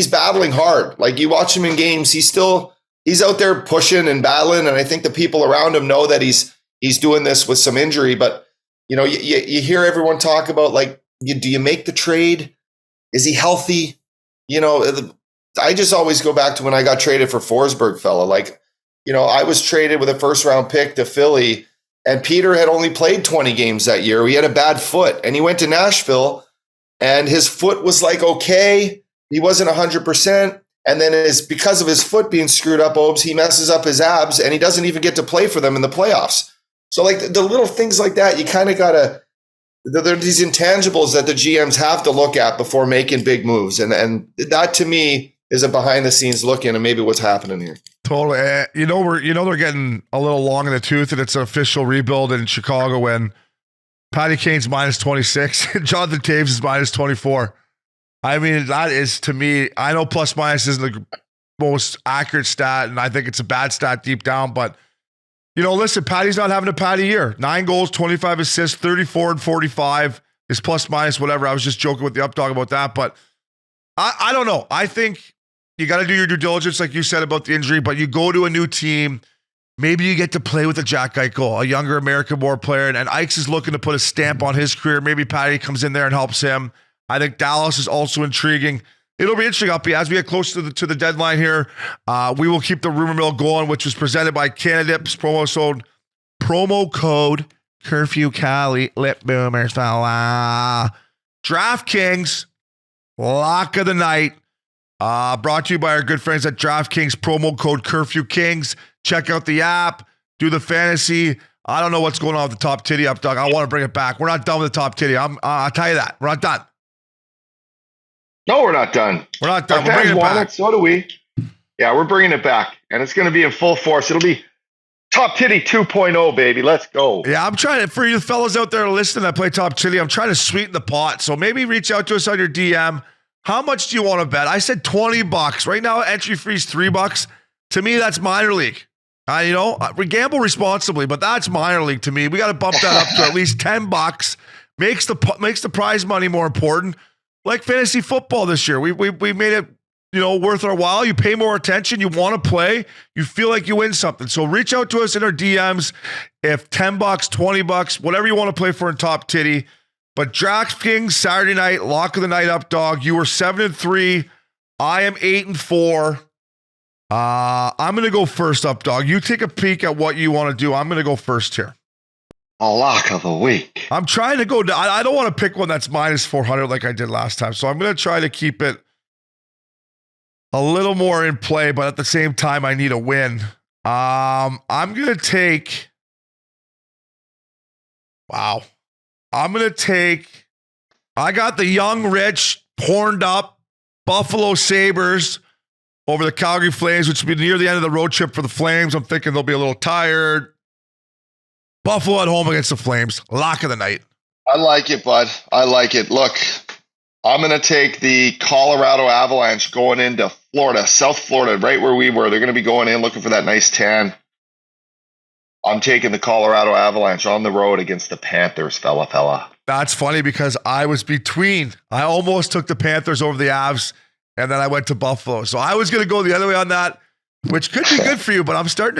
battling hard. Like you watch him in games, he's out there pushing and battling. And I think the people around him know that he's doing this with some injury. But, you know, you hear everyone talk about, like, do you make the trade? Is he healthy? You know, I just always go back to when I got traded for Forsberg, fella. Like, you know, I was traded with a first-round pick to Philly, and Peter had only played 20 games that year. He had a bad foot, and he went to Nashville, and his foot was like, okay, he wasn't 100%, and then because of his foot being screwed up, Obes, he messes up his abs, and he doesn't even get to play for them in the playoffs. So, like, the little things like that, you kind of got to – there are these intangibles that the GMs have to look at before making big moves, and that, to me, is a behind-the-scenes look in and maybe what's happening here. Totally. They're getting a little long in the tooth, and it's an official rebuild in Chicago when Patty Kane's minus 26 and Jonathan Toews is minus 24. I mean, that is, to me, I know plus minus isn't the most accurate stat, and I think it's a bad stat deep down, but, you know, listen, Patty's not having a Patty year. 9 goals, 25 assists, 34 and 45 is plus minus whatever. I was just joking with the Updogg about that, but I don't know. I think you got to do your due diligence, like you said about the injury, but you go to a new team. Maybe you get to play with a Jack Eichel, a younger American-born player, and Ikes is looking to put a stamp on his career. Maybe Patty comes in there and helps him. I think Dallas is also intriguing. It'll be interesting, Uppy, as we get close to the deadline here. We will keep the rumor mill going, which was presented by Cannadips, promo code Curfew Cali, lip boomers, fella. DraftKings, lock of the night. Brought to you by our good friends at DraftKings, promo code Curfew Kings. Check out the app, do the fantasy. I don't know what's going on with the top titty, Updogg. I want to bring it back. We're not done with the top titty. I'll tell you that. We're not done. No, we're not done. We're not done. Our We're bringing fans it want back. it, so do we. Yeah, we're bringing it back, and it's going to be in full force. It'll be Top Titty 2.0, baby. Let's go. Yeah, I'm trying to, for you fellas out there listening that play top titty, I'm trying to sweeten the pot. So maybe reach out to us on your DM. How much do you want to bet? I said $20. Right now, entry fee is $3. To me, that's minor league. We gamble responsibly, but that's minor league to me. We got to bump that up to at least $10. Makes the prize money more important. Like fantasy football this year, we made it, worth our while. You pay more attention. You want to play. You feel like you win something. So reach out to us in our DMs. If $10, $20, whatever you want to play for in top titty. But DraftKings Saturday night, lock of the night, Updogg. You were 7-3. I am 8-4. I'm going to go first, Updogg. You take a peek at what you want to do. I'm going to go first here. A lock of the week. I'm trying to go down. I don't want to pick one that's minus 400 like I did last time. So I'm going to try to keep it a little more in play, but at the same time, I need a win. I'm going to take. Wow. I got the young, rich, horned up Buffalo Sabres over the Calgary Flames, which will be near the end of the road trip for the Flames. I'm thinking they'll be a little tired. Buffalo at home against the Flames. Lock of the night. I like it, bud. I like it. Look, I'm going to take the Colorado Avalanche going into Florida, South Florida, right where we were. They're going to be going in looking for that nice tan. I'm taking the Colorado Avalanche on the road against the Panthers, fella. That's funny because I was between. I almost took the Panthers over the Avs, and then I went to Buffalo. So I was going to go the other way on that, which could be good for you, but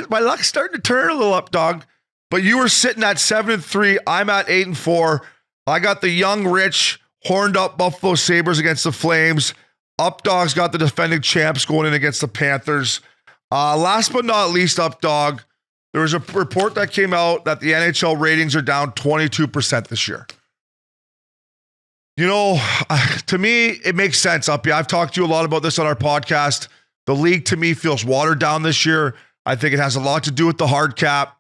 my luck's starting to turn a little up, dog. But you were sitting at 7-3. I'm at 8-4. I got the young, rich, horned up Buffalo Sabres against the Flames. Updogg's got the defending champs going in against the Panthers. Last but not least, Updogg, there was a report that came out that the NHL ratings are down 22% this year. You know, to me, it makes sense, Uppy. I've talked to you a lot about this on our podcast. The league, to me, feels watered down this year. I think it has a lot to do with the hard cap.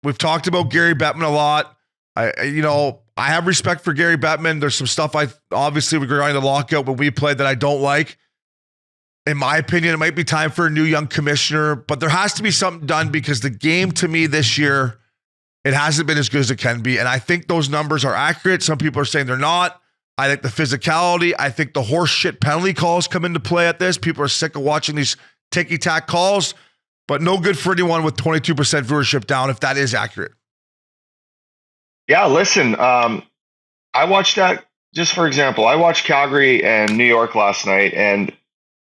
We've talked about Gary Bettman a lot. I have respect for Gary Bettman. There's some stuff obviously regarding the lockout when we played that I don't like. In my opinion, it might be time for a new young commissioner, but there has to be something done because the game to me this year, it hasn't been as good as it can be. And I think those numbers are accurate. Some people are saying they're not. I think the physicality, I think the horse shit penalty calls come into play at this. People are sick of watching these ticky-tack calls, but no good for anyone with 22% viewership down if that is accurate. Yeah, listen, I watched that, just for example, I watched Calgary and New York last night, and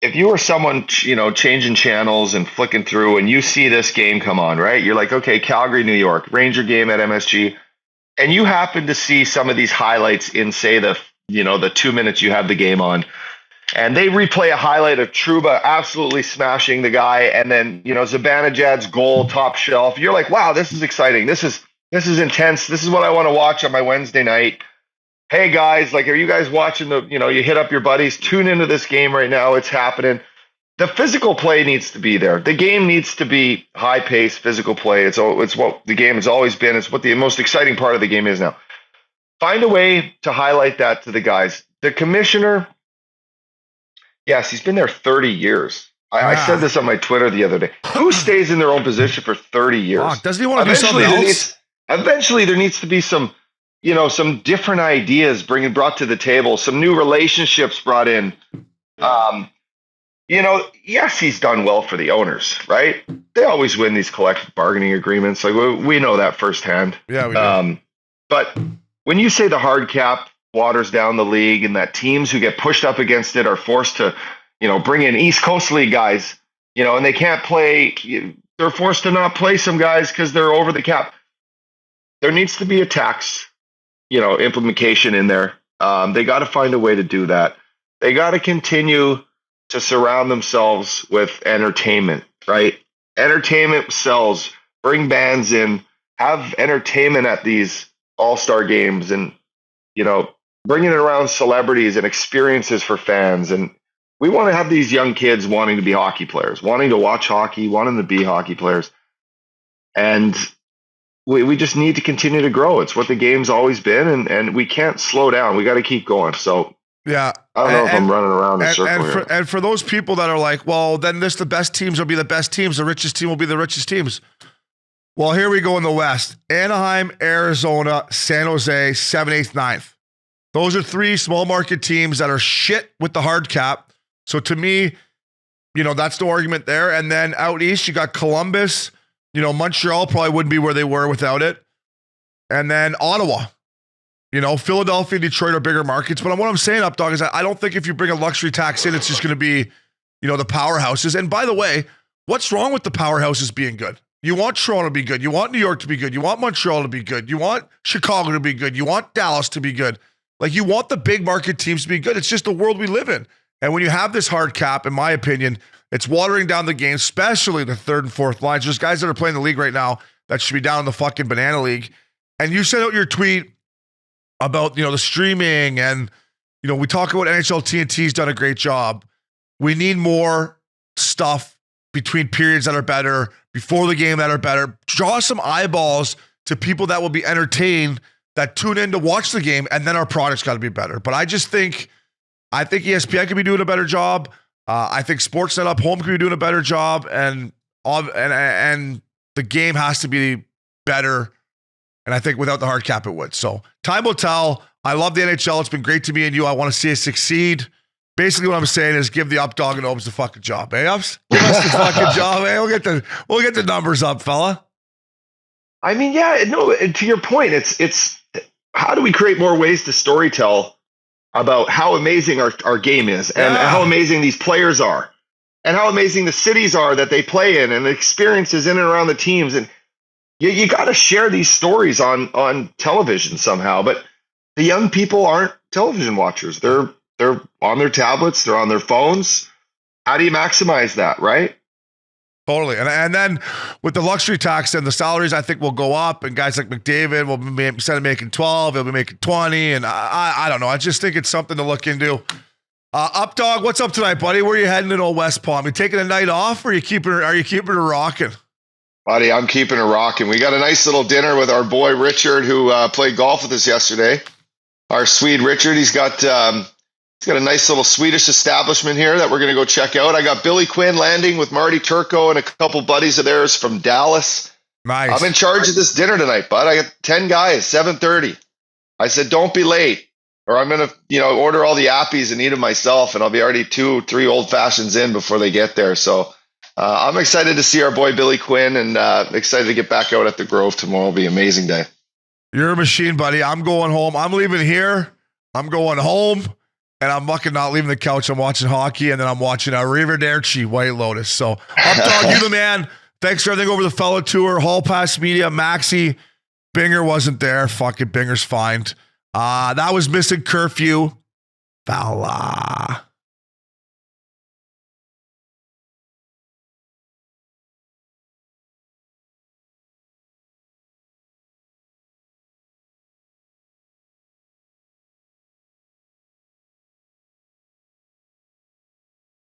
if you were someone, changing channels and flicking through and you see this game come on, right? You're like, okay, Calgary, New York, Ranger game at MSG, and you happen to see some of these highlights in, say, the 2 minutes you have the game on, and they replay a highlight of Trouba absolutely smashing the guy, and then, Zibanejad's goal, top shelf. You're like, wow, this is exciting. This is intense. This is what I want to watch on my Wednesday night. Hey guys, are you guys watching you hit up your buddies, tune into this game right now. It's happening. The physical play needs to be there. The game needs to be high pace, physical play. It's what the game has always been. It's what the most exciting part of the game is now. Find a way to highlight that to the guys. The commissioner, yes, he's been there 30 years. I said this on my Twitter the other day. Who stays in their own position for 30 years? Doesn't he want to do something else? Eventually, there needs to be some different ideas brought to the table, some new relationships brought in. Yes, he's done well for the owners, right? They always win these collective bargaining agreements. We know that firsthand. Yeah, we do. But when you say the hard cap waters down the league and that teams who get pushed up against it are forced to, bring in East Coast League guys, and they can't play, they're forced to not play some guys because they're over the cap. There needs to be a tax, implementation in there. They got to find a way to do that. They got to continue to surround themselves with entertainment, right? Entertainment sells, bring bands in, have entertainment at these all-star games and, bringing around celebrities and experiences for fans. And we want to have these young kids wanting to be hockey players, wanting to watch hockey, wanting to be hockey players. And we just need to continue to grow. It's what the game's always been, and we can't slow down. We got to keep going. So yeah, I don't know if I'm running around in a circle here. And for those people that are like, well, then the best teams will be the best teams. The richest team will be the richest teams. Well, here we go in the West. Anaheim, Arizona, San Jose, 7th, 8th, 9th. Those are three small market teams that are shit with the hard cap. So to me, that's the argument there. And then out east, you got Columbus. Montreal probably wouldn't be where they were without it. And then Ottawa. Philadelphia, Detroit are bigger markets. But what I'm saying, Updogg, is I don't think if you bring a luxury tax in, it's just going to be, the powerhouses. And by the way, what's wrong with the powerhouses being good? You want Toronto to be good. You want New York to be good. You want Montreal to be good. You want Chicago to be good. You want Dallas to be good. You want the big market teams to be good. It's just the world we live in. And when you have this hard cap, in my opinion, it's watering down the game, especially the third and fourth lines. There's guys that are playing the league right now that should be down in the fucking banana league. And you sent out your tweet about, the streaming and, we talk about NHL TNT's done a great job. We need more stuff between periods that are better, before the game that are better. Draw some eyeballs to people that will be entertained, that tune in to watch the game, and then our product's got to be better. But I think ESPN could be doing a better job. I think Sportsnet up home could be doing a better job, and the game has to be better. And I think without the hard cap, it would. So time will tell. I love the NHL. It's been great to me and you. I want to see us succeed. Basically, what I'm saying is give the Updogg and Obes the fucking job, eh, Ups? Give us the fucking job, eh? We'll get the numbers up, fella. I mean, yeah, no, to your point, it's how do we create more ways to storytell about how amazing our game is and how amazing these players are and how amazing the cities are that they play in and the experiences in and around the teams. And you got to share these stories on television somehow. But the young people aren't television watchers. They're on their tablets. They're on their phones. How do you maximize that, right? Totally. And then with the luxury tax and the salaries, I think will go up. And guys like McDavid will be, instead of making 12, he'll be making 20. And I don't know. I just think it's something to look into. Updogg, what's up tonight, buddy? Where are you heading in Old West Palm? You taking a night off, or are you keeping it rocking? Buddy, I'm keeping it rocking. We got a nice little dinner with our boy Richard, who played golf with us yesterday. Our Swede Richard, he's got a nice little Swedish establishment here that we're going to go check out. I got Billy Quinn landing with Marty Turco and a couple buddies of theirs from Dallas. Nice. I'm in charge of this dinner tonight, bud. I got 10 guys, 7:30. I said, don't be late, or I'm going to, order all the appies and eat them myself, and I'll be already 2-3 old fashions in before they get there. So I'm excited to see our boy Billy Quinn, and excited to get back out at the Grove tomorrow. It'll be an amazing day. You're a machine, buddy. I'm going home. I'm leaving here. I'm going home. And I'm fucking not leaving the couch. I'm watching hockey, and then I'm watching Arrivederci White Lotus. So, Updogg, you the man. Thanks for everything over the fellow tour. Hall Pass Media, Maxi. Binger wasn't there. Fucking Binger's fine. That was Missin Curfew. Fella.